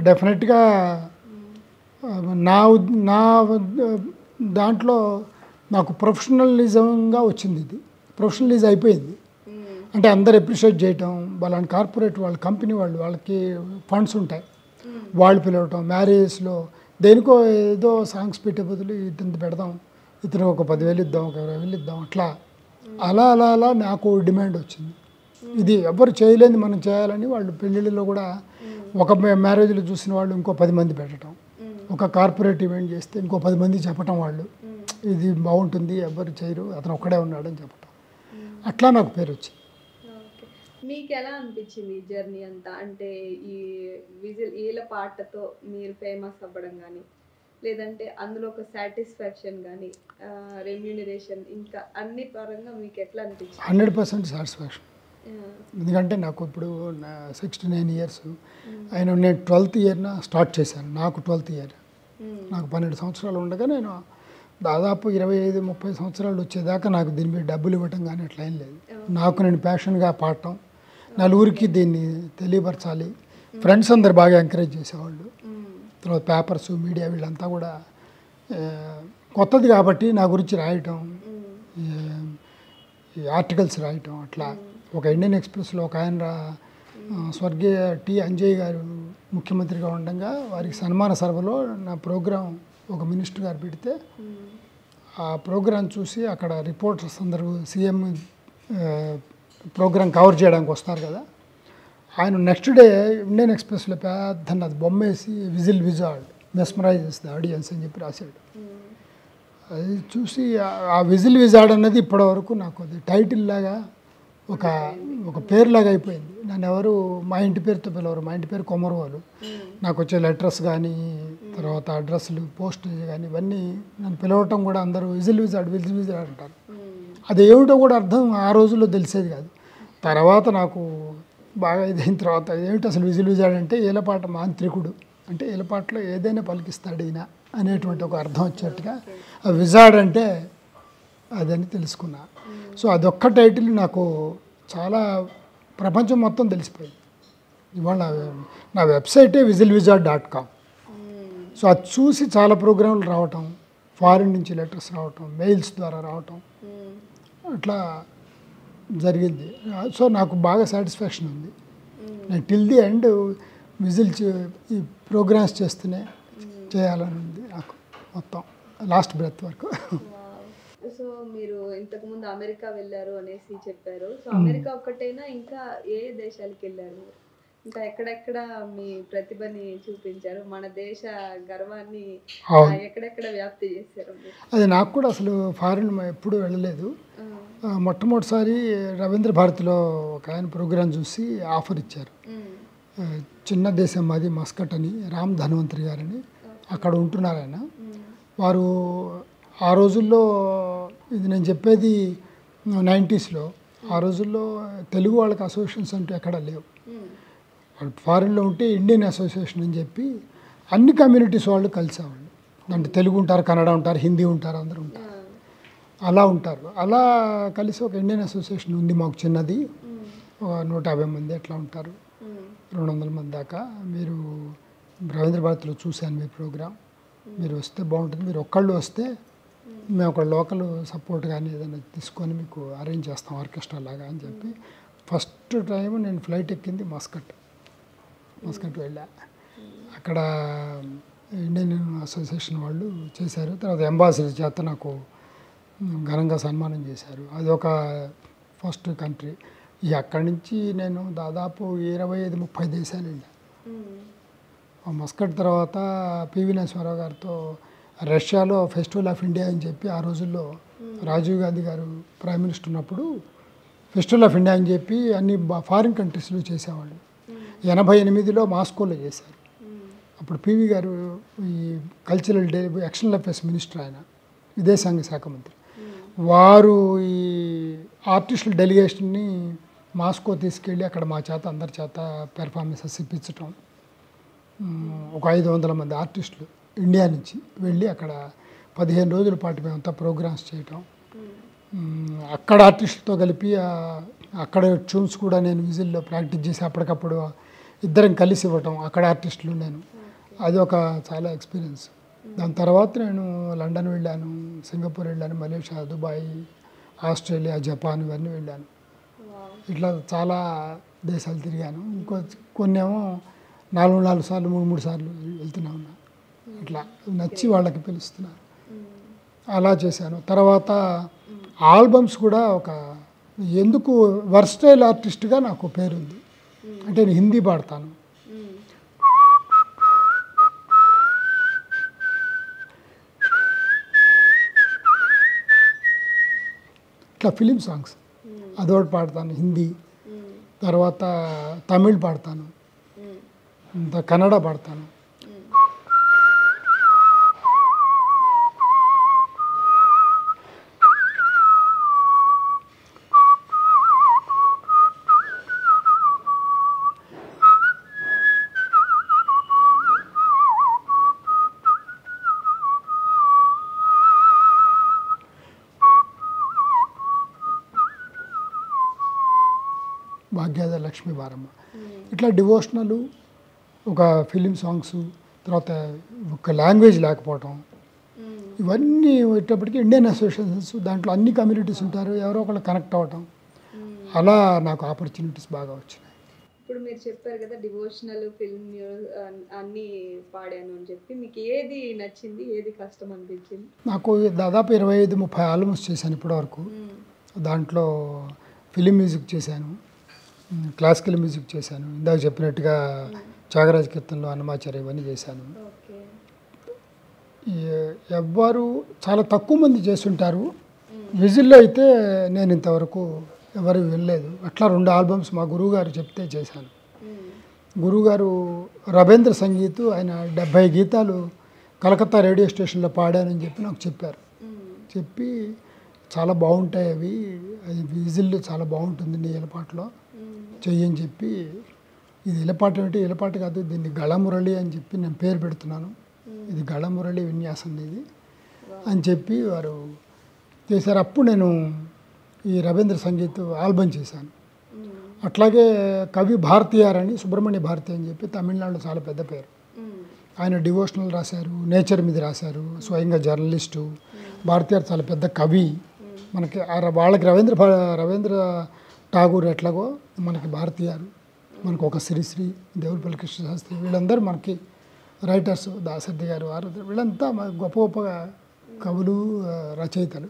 డెఫినెట్గా నా దాంట్లో నాకు ప్రొఫెషనలిజంగా వచ్చింది. ఇది ప్రొఫెషనలిజం అయిపోయింది. అంటే అందరు అప్రిషియేట్ చేయటం, వాళ్ళని కార్పొరేట్ వాళ్ళ కంపెనీ వాళ్ళకి ఫండ్స్ ఉంటాయి, వాళ్ళు పిలవటం, మ్యారేజెస్లో దేనికో ఏదో సాంగ్స్ పెట్టే బదులు ఇతను పెడదాం, ఇతను ఒక 10,000 ఇద్దాం, ఒక 20,000 ఇద్దాం, అట్లా అలా అలా అలా నాకు డిమాండ్ వచ్చింది. ఇది ఎవరు చేయలేని మనం చేయాలని వాళ్ళు పెళ్ళిళ్ళలో కూడా ఒక మ్యారేజ్లో చూసిన వాళ్ళు ఇంకో 10 మంది పెట్టడం, ఒక కార్పొరేట్ ఈవెంట్ చేస్తే ఇంకో 10 మంది చెప్పటం, వాళ్ళు ఇది బాగుంటుంది ఎవరు చేయరు అతను ఒక్కడే ఉన్నాడని చెప్పటం, అట్లా నాకు పేరు వచ్చింది. మీకు ఎలా అనిపించింది ఈ జర్నీ అంతా? అంటే ఈ వీళ్ళ పాటతో మీరు ఫేమస్ అవ్వడం కానీ, లేదంటే అందులో ఒక సాటిస్ఫాక్షన్ కానీ, రెమ్యూనరేషన్, ఇంకా అన్ని పరంగా మీకు ఎట్లా అనిపించింది? 100% సాటిస్ఫాక్షన్. ఎందుకంటే నాకు ఇప్పుడు 69 ఇయర్స్ అయిన, నేను 12th ఇయర్న స్టార్ట్ చేశాను. నాకు 12th ఇయర్, నాకు 12 సంవత్సరాలు ఉండగా నేను దాదాపు 25-30 సంవత్సరాలు వచ్చేదాకా నాకు దీని మీద డబ్బులు ఇవ్వటం కానీ అట్లా ఏం లేదు. నాకు నేను ప్యాషన్గా పాడటం, నలుగురికి దీన్ని తెలియపరచాలి. ఫ్రెండ్స్ అందరు బాగా ఎంకరేజ్ చేసేవాళ్ళు. తర్వాత పేపర్స్, మీడియా వీళ్ళంతా కూడా కొత్తది కాబట్టి నా గురించి రాయటం, ఈ ఆర్టికల్స్ రాయటం, అట్లా ఒక ఇండియన్ ఎక్స్ప్రెస్లో ఒక ఆయన స్వర్గీయ టి అంజయ్ గారు ముఖ్యమంత్రిగా ఉండగా వారికి సన్మాన సభలో నా ప్రోగ్రాం ఒక మినిస్టర్ గారు పెడితే ఆ ప్రోగ్రాం చూసి అక్కడ రిపోర్టర్స్ అందరూ సీఎం ప్రోగ్రాం కవర్ చేయడానికి వస్తారు కదా, ఆయన నెక్స్ట్ డే ఇండియన్ ఎక్స్ప్రెస్లో పెద్ద అది బొమ్మేసి whistle wizard mesmerises the audience అని చెప్పి రాశాడు. అది చూసి ఆ విజిల్ విజార్డ్ అన్నది ఇప్పటివరకు నాకు అది టైటిల్ లాగా ఒక పేరులాగా అయిపోయింది. నన్ను ఎవరు మా ఇంటి పేరుతో పిలవరు. మా ఇంటి పేరు కొమరవాళ్ళు. నాకు వచ్చే లెటర్స్ కానీ, తర్వాత అడ్రస్లు, పోస్టేజ్ కానీ ఇవన్నీ నన్ను పిలవటం కూడా అందరూ విజిల్ విజార్డ్ అంటారు. అది ఏమిటో కూడా అర్థం ఆ రోజుల్లో తెలిసేది కాదు. తర్వాత నాకు బాగా ఇదైన తర్వాత ఏమిటి అసలు విజిల్ విజార్డ్ అంటే ఏలపాట మాంత్రికుడు, అంటే ఏలపాటలో ఏదైనా పలికిస్తాడు ఈయన అనేటువంటి ఒక అర్థం వచ్చేట్టుగా ఆ విజార్డ్ అంటే అదని తెలుసుకున్నా. సో అదొక్క టైటిల్ నాకు చాలా ప్రపంచం మొత్తం తెలిసిపోయింది. ఇవాళ నా వెబ్సైటే visilwizard.com. సో అది చూసి చాలా ప్రోగ్రాంలు రావటం, ఫారిన్ నుంచి లెటర్స్ రావటం, మెయిల్స్ ద్వారా రావటం, అట్లా జరిగింది. సో నాకు బాగా సాటిస్ఫాక్షన్ ఉంది. నేను టిల్ ది ఎండ్ ఈ ప్రోగ్రామ్స్ చేస్తూనే చేయాలని ఉంది నాకు మొత్తం లాస్ట్ బ్రెత్ వరకు. సో మీరు ఇంతకుముందు అమెరికా వెళ్ళారు అనేసి చెప్పారు. సో అమెరికా ఒక్కటేనా, ఇంకా ఏ దేశాలకు వెళ్ళారు? ఇంకా ఎక్కడెక్కడ మీ ప్రతిభని చూపించారు? మన దేశ గర్వాన్ని ఎక్కడెక్కడ వ్యాప్తి చేశారు? అది నాకు కూడా అసలు ఫారిన్ ఎప్పుడు వెళ్ళలేదు. మొట్టమొదటిసారి రవీంద్ర భారతిలో ఒక ఆయన ప్రోగ్రాం చూసి ఆఫర్ ఇచ్చారు. చిన్న దేశం మాది మస్కట్ అని, రామ్ ధన్వంతరి గారని అక్కడ ఉంటున్నారు ఆయన. వారు ఆ రోజుల్లో, ఇది నేను చెప్పేది 90sలో, ఆ రోజుల్లో తెలుగు వాళ్ళకి అసోసియేషన్స్ అంటూ ఎక్కడా లేవు. వాళ్ళు ఫారిన్లో ఉంటే ఇండియన్ అసోసియేషన్ అని చెప్పి అన్ని కమ్యూనిటీస్ వాళ్ళు కలిసేవాళ్ళు. అంటే తెలుగు ఉంటారు, కన్నడ ఉంటారు, హిందీ ఉంటారు, అందరూ ఉంటారు, అలా ఉంటారు. అలా కలిసి ఒక ఇండియన్ అసోసియేషన్ ఉంది మాకు చిన్నది, 150 మంది అట్లా ఉంటారు, 200 మంది దాకా. మీరు రవీంద్ర భారతిలో చూశాను మీ ప్రోగ్రాం, మీరు వస్తే బాగుంటుంది, మీరు ఒక్కళ్ళు వస్తే మేము ఒక లోకల్ సపోర్ట్ కానీ ఏదైనా తీసుకొని మీకు అరేంజ్ చేస్తాం ఆర్కెస్ట్రా లాగా అని చెప్పి ఫస్ట్ టైం నేను ఫ్లైట్ ఎక్కింది మస్కట్ వెళ్ళా. అక్కడ ఇండియన్ అసోసియేషన్ వాళ్ళు చేశారు. తర్వాత అంబాసిడర్ చేత నాకు ఘనంగా సన్మానం చేశారు. అది ఒక ఫస్ట్ కంట్రీ. అక్కడి నుంచి నేను దాదాపు 25-30 దేశాలు వెళ్ళా. మస్కట్ తర్వాత పివి నరసింహారావు గారితో రష్యాలో ఫెస్టివల్ ఆఫ్ ఇండియా అని చెప్పి, ఆ రోజుల్లో రాజీవ్ గాంధీ గారు ప్రైమ్ మినిస్టర్ ఉన్నప్పుడు ఫెస్టివల్ ఆఫ్ ఇండియా అని చెప్పి అన్ని ఫారిన్ కంట్రీస్లో చేసేవాళ్ళు. 88లో మాస్కోలో చేశారు. అప్పుడు పివి గారు ఈ కల్చరల్ ఎక్స్టర్నల్ అఫేర్స్ మినిస్టర్, ఆయన విదేశాంగ శాఖ మంత్రి. వారు ఈ ఆర్టిస్టుల డెలిగేషన్ని మాస్కో తీసుకెళ్ళి అక్కడ మా చేత అందరి చేత పెర్ఫార్మెన్సెస్ ఇప్పించటం. ఒక 500 మంది ఆర్టిస్టులు ఇండియా నుంచి వెళ్ళి అక్కడ 15 రోజుల పాటు మేమంతా ప్రోగ్రామ్స్ చేయటం. అక్కడ ఆర్టిస్టులతో కలిపి అక్కడ ట్యూన్స్ కూడా నేను విజిల్లో ప్రాక్టీస్ చేసి అప్పటికప్పుడు ఇద్దరం కలిసి ఇవ్వటం, అక్కడ ఆర్టిస్టులు నేను. అది ఒక చాలా ఎక్స్పీరియన్స్. దాని తర్వాత నేను లండన్ వెళ్ళాను, సింగపూర్ వెళ్ళాను, మలేషియా, దుబాయ్, ఆస్ట్రేలియా, జపాన్ ఇవన్నీ వెళ్ళాను. ఇట్లా చాలా దేశాలు తిరిగాను. కొన్నేమో 4 సార్లు 3 సార్లు వెళ్తూనే ఉన్నా. ఇట్లా నచ్చి వాళ్ళకి పిలుస్తున్నాను, అలా చేశాను. తర్వాత ఆల్బమ్స్ కూడా ఎందుకు వర్స్టైల్ ఆర్టిస్ట్గా నాకు పేరుంది. అంటే నేను హిందీ పాడతాను, ఇట్లా ఫిలిం సాంగ్స్ అదొకటి పాడతాను హిందీ, తర్వాత తమిళ్ పాడతాను, కన్నడ పాడతాను. భాగ్యద లక్ష్మీ బారమ్మ, ఇట్లా డివోషనల్, ఒక ఫిలిం సాంగ్స్, తర్వాత ఒక లాంగ్వేజ్ లేకపోవటం, ఇవన్నీ వచ్చేటప్పటికి ఇండియన్ అసోసియేషన్స్, దాంట్లో అన్ని కమ్యూనిటీస్ ఉంటారు, ఎవరో ఒకళ్ళు కనెక్ట్ అవ్వటం, అలా నాకు ఆపర్చునిటీస్ బాగా వచ్చినాయి. ఇప్పుడు మీరు చెప్పారు కదా డివోషనల్ ఫిల్మ్ అన్నీ పాడాను అని చెప్పి, మీకు ఏది నచ్చింది, ఏది కష్టం అనిపించింది? నాకు దాదాపు 25-30 ఆల్బమ్స్ చేశాను ఇప్పటివరకు. దాంట్లో ఫిలిం మ్యూజిక్ చేశాను, క్లాసికల్ మ్యూజిక్ చేశాను, ఇందాక చెప్పినట్టుగా త్యాగరాజ కీర్తనలు, అన్నమాచార్య ఇవన్నీ చేశాను. ఎవ్వరు చాలా తక్కువ మంది చేస్తుంటారు, విజిల్లో అయితే నేను ఇంతవరకు ఎవరు వినలేదు. అట్లా 2 ఆల్బమ్స్ మా గురువుగారు చెప్తే చేశాను. గురువుగారు రవీంద్ర సంగీత్, ఆయన 70 గీతాలు కలకత్తా రేడియో స్టేషన్లో పాడానని చెప్పి నాకు చెప్పారు. చెప్పి చాలా బాగుంటాయి అవి విజిల్ చాలా బాగుంటుంది నీ ఇలపాటలో చెయ్యని చెప్పి, ఇది ఇలపాట ఏమిటి, ఇలపాట కాదు, దీన్ని గళమురళి అని చెప్పి నేను పేరు పెడుతున్నాను, ఇది గళమురళి విన్యాసం ఇది అని చెప్పి వారు చేశారు. అప్పుడు నేను ఈ రవీంద్ర సంగీత్ ఆల్బమ్ చేశాను. అట్లాగే కవి భారతీయార్ అని, సుబ్రహ్మణ్య భారతి అని చెప్పి తమిళనాడులో చాలా పెద్ద పేరు. ఆయన డివోషనల్ రాశారు, నేచర్ మీద రాశారు, స్వయంగా జర్నలిస్టు. భారతీయార్ చాలా పెద్ద కవి. మనకి వాళ్ళకి రవీంద్ర ఠాగూర్ ఎట్లాగో మనకి భారతీయారు, మనకు ఒక శ్రీశ్రీ, దేవులపల్లి కృష్ణశాస్త్రి, వీళ్ళందరూ మనకి రైటర్స్, దాశరథి గారు, వీళ్ళంతా గొప్ప గొప్ప కవులు, రచయితలు.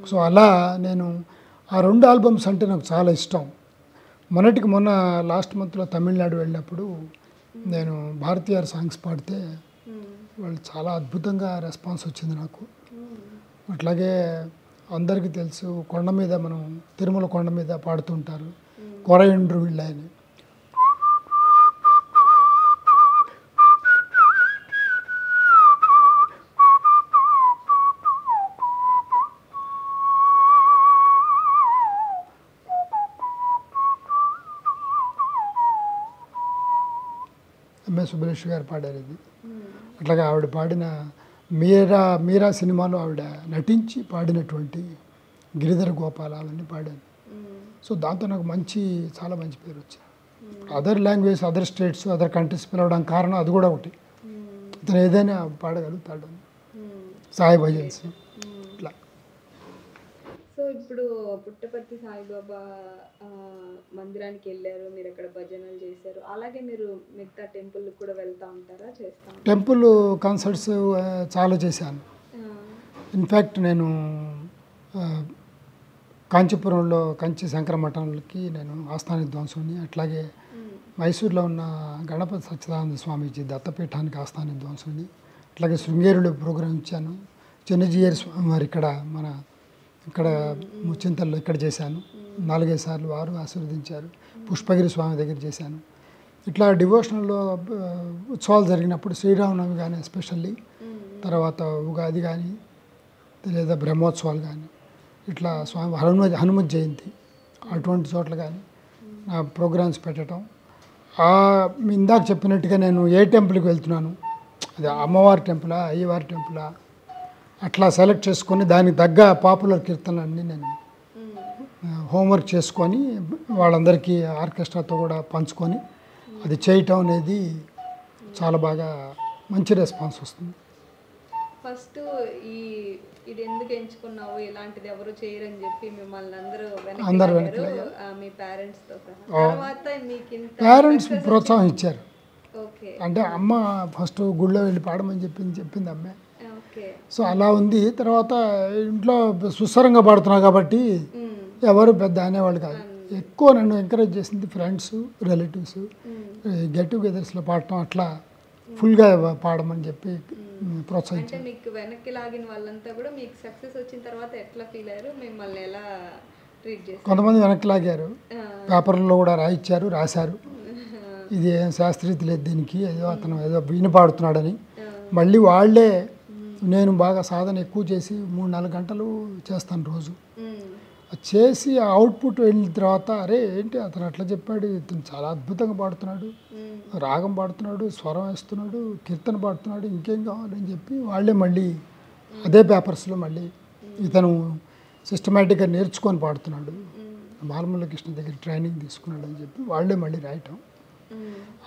సో అలా నేను ఆ 2 ఆల్బమ్స్ అంటే నాకు చాలా ఇష్టం. మొన్న లాస్ట్ మంత్లో తమిళనాడు వెళ్ళినప్పుడు నేను భారతీయార్ సాంగ్స్ పాడితే వాళ్ళు చాలా అద్భుతంగా రెస్పాన్స్ వచ్చింది నాకు. అట్లాగే అందరికీ తెలుసు, కొండ మీద మనం తిరుమల కొండ మీద పాడుతుంటారు కొరయండ్రు వీళ్ళని. ఎంఎస్ సుబ్బలక్ష్మి గారు పాడారు ఇది. అట్లాగే ఆవిడ పాడిన మీరా సినిమాలో ఆవిడ నటించి పాడినటువంటి గిరిధర గోపాల అవన్నీ పాడాను. సో దాంతో నాకు చాలా మంచి పేరు వచ్చింది. Other language, other states, other countries పిలవడానికి కారణం అది కూడా ఒకటి. ఇతను ఏదైనా పాడగలుగుతాడు, సాయి భజన్స్ ఇట్లా. సో ఇప్పుడు పుట్టపర్తి సాయిబాబా మందిరానికి వెళ్ళారు, మీరు అక్కడ భజనలు చేశారు, అలాగే మీరు మిగతా టెంపుల్ కూడా వెళ్తూ ఉంటారా, చేస్తాను? టెంపుల్ కాన్సర్ట్స్ చాలా చేశాను. ఇన్ఫ్యాక్ట్ నేను కాంచీపురంలో కంచి శంకర మఠంకి నేను ఆస్థాన విద్వాంసుని, అట్లాగే మైసూర్లో ఉన్న గణపతి సచ్చిదానంద స్వామీజీ దత్తపీఠానికి ఆస్థాన విద్వాంసుని, అట్లాగే శృంగేరిలో ప్రోగ్రాం ఇచ్చాను. చెన్నజీయర్ స్వామి వారు ఇక్కడ ముచ్చింతల్లో ఇక్కడ చేశాను. 4-5 సార్లు వారు ఆశీర్వదించారు. పుష్పగిరి స్వామి దగ్గర చేశాను. ఇట్లా డివోషనల్లో ఉత్సవాలు జరిగినప్పుడు శ్రీరామనవమి కానీ ఎస్పెషల్లీ, తర్వాత ఉగాది కానీ లేదా బ్రహ్మోత్సవాలు కానీ, ఇట్లా స్వామి హనుమత్ జయంతి అటువంటి చోట్ల కానీ నా ప్రోగ్రామ్స్ పెట్టడం. ఇందాక చెప్పినట్టుగా నేను ఏ టెంపుల్కి వెళ్తున్నాను, అది అమ్మవారి టెంపులా, అయ్యవారి టెంపులా, అట్లా సెలెక్ట్ చేసుకొని దానికి తగ్గ పాపులర్ కీర్తనలన్నీ నేను హోంవర్క్ చేసుకొని వాళ్ళందరికీ ఆర్కెస్ట్రాతో కూడా పంచుకొని అది చేయటం అనేది చాలా బాగా మంచి రెస్పాన్స్ వస్తుంది. ఫస్ట్ ఈ ఇది ఎందుకు ఎంచుకున్నావు, ఇలాంటిది ఎవరు చేయరని చెప్పి మిమ్మల్ని అందరూ అందరూ వెనక్కి మీ పేరెంట్స్ తో సహా. తర్వాత మీకు ఇంత పేరెంట్స్ ప్రోత్సాహం ఇచ్చారు. ఓకే అంటే అమ్మ ఫస్ట్ గుళ్ళో వెళ్ళి పాడమని చెప్పింది అమ్మే. ఓకే సో అలా ఉంది. తర్వాత ఇంట్లో సుస్వరంగా పాడుతున్నావు కాబట్టి ఎవరు పెద్ద అనేవాళ్ళు కాదు. ఎక్కువ నన్ను ఎంకరేజ్ చేసింది ఫ్రెండ్స్, రిలేటివ్స్. గెట్ టుగెదర్స్లో పాడటం అట్లా ఫుల్గా పాడమని చెప్పి అంటే ప్రోత్సహించారు. మీకు వెనక్కి లాగిన వాళ్ళంతా కూడా మీకు సక్సెస్ వచ్చిన తర్వాత ఎట్లా ఫీల్ అయ్యారు, మిమ్మల్ని ఎలా ట్రీట్ చేస్తారు? కొంతమంది వెనక్కి లాగారు, పేపర్లో కూడా రాశారు. ఇది ఏం శాస్త్రీయత లేదు దీనికి, ఏదో అతను ఏదో వీణ పాడుతున్నాడని. మళ్ళీ వాళ్ళే నేను బాగా సాధన ఎక్కువ చేసి 3-4 గంటలు చేస్తాను రోజు. చేసి ఆ అవుట్పుట్ వెళ్ళిన తర్వాత అరే ఏంటి అతను అట్లా చెప్పాడు, ఇతను చాలా అద్భుతంగా పాడుతున్నాడు, రాగం పాడుతున్నాడు, స్వరం వేస్తున్నాడు, కీర్తన పాడుతున్నాడు, ఇంకేం కావాలని చెప్పి వాళ్ళే మళ్ళీ అదే పేపర్స్లో మళ్ళీ ఇతను సిస్టమేటిక్గా నేర్చుకొని పాడుతున్నాడు, బాలమురళీ కృష్ణ దగ్గర ట్రైనింగ్ తీసుకున్నాడు అని చెప్పి వాళ్ళే మళ్ళీ రాయటం.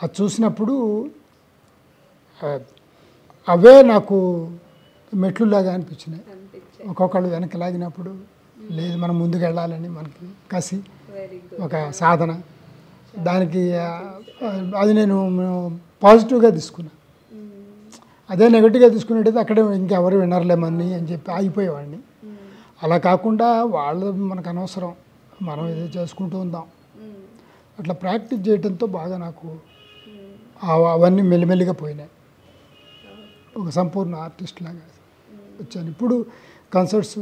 అది చూసినప్పుడు అవే నాకు మెట్లులాగా అనిపించినాయి. ఒక్కొక్కళ్ళు వెనక్కి లాగినప్పుడు లేదు మనం ముందుకు వెళ్ళాలని మనకి కసి, ఒక సాధన, దానికి అది నేను పాజిటివ్గా తీసుకున్నా. అదే నెగటివ్గా తీసుకునేటైతే అక్కడే ఇంకెవరు వినర్లేమని అని చెప్పి ఆగిపోయేవాడిని. అలా కాకుండా వాళ్ళు మనకు అనవసరం, మనం ఏదో చేసుకుంటూ ఉందాం అట్లా ప్రాక్టీస్ చేయడంతో బాగా నాకు అవన్నీ మెల్లిమెల్లిగా పోయినాయి. ఒక సంపూర్ణ ఆర్టిస్ట్ లాగా వచ్చాను. ఇప్పుడు కన్సర్ట్స్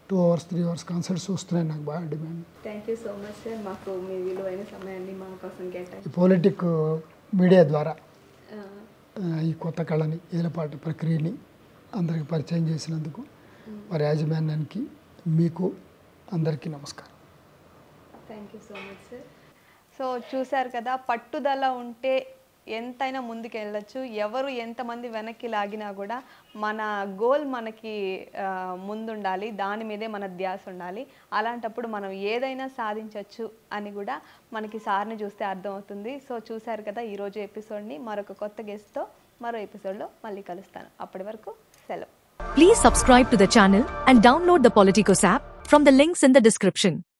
2 hours 3 hours కన్సర్ట్స్ వస్తున్నాయి, నాకు బాగా demand. Thank you so much sir, మాకు మీ విలువైన సమయాన్ని మా కోసం కేటాయించారు. ఈ పొలిటిక్ మీడియా ద్వారా ఈ కొత్త కళని, ఏలపాటు ప్రక్రియని అందరికి పరిచయం చేసినందుకు వారి యాజమాన్యానికి, మీకు అందరికీ నమస్కారం. Thank you so much sir. So చూశారు కదా, పట్టుదల ఉంటే ఎంతైనా ముందుకు వెళ్ళచ్చు. ఎవరు ఎంతమంది వెనక్కి లాగినా కూడా మన గోల్ మనకి ముందుండాలి, దాని మీదే మన ధ్యాస ఉండాలి. అలాంటప్పుడు మనం ఏదైనా సాధించవచ్చు అని కూడా మనకి సార్ని చూస్తే అర్థమవుతుంది. సో చూశారు కదా ఈరోజు ఎపిసోడ్ని. మరొక కొత్త గెస్ట్తో మరో ఎపిసోడ్లో మళ్ళీ కలుస్తాను. అప్పటి వరకు సెలవు. Please subscribe to the channel and download the Politicos app from the links in the description.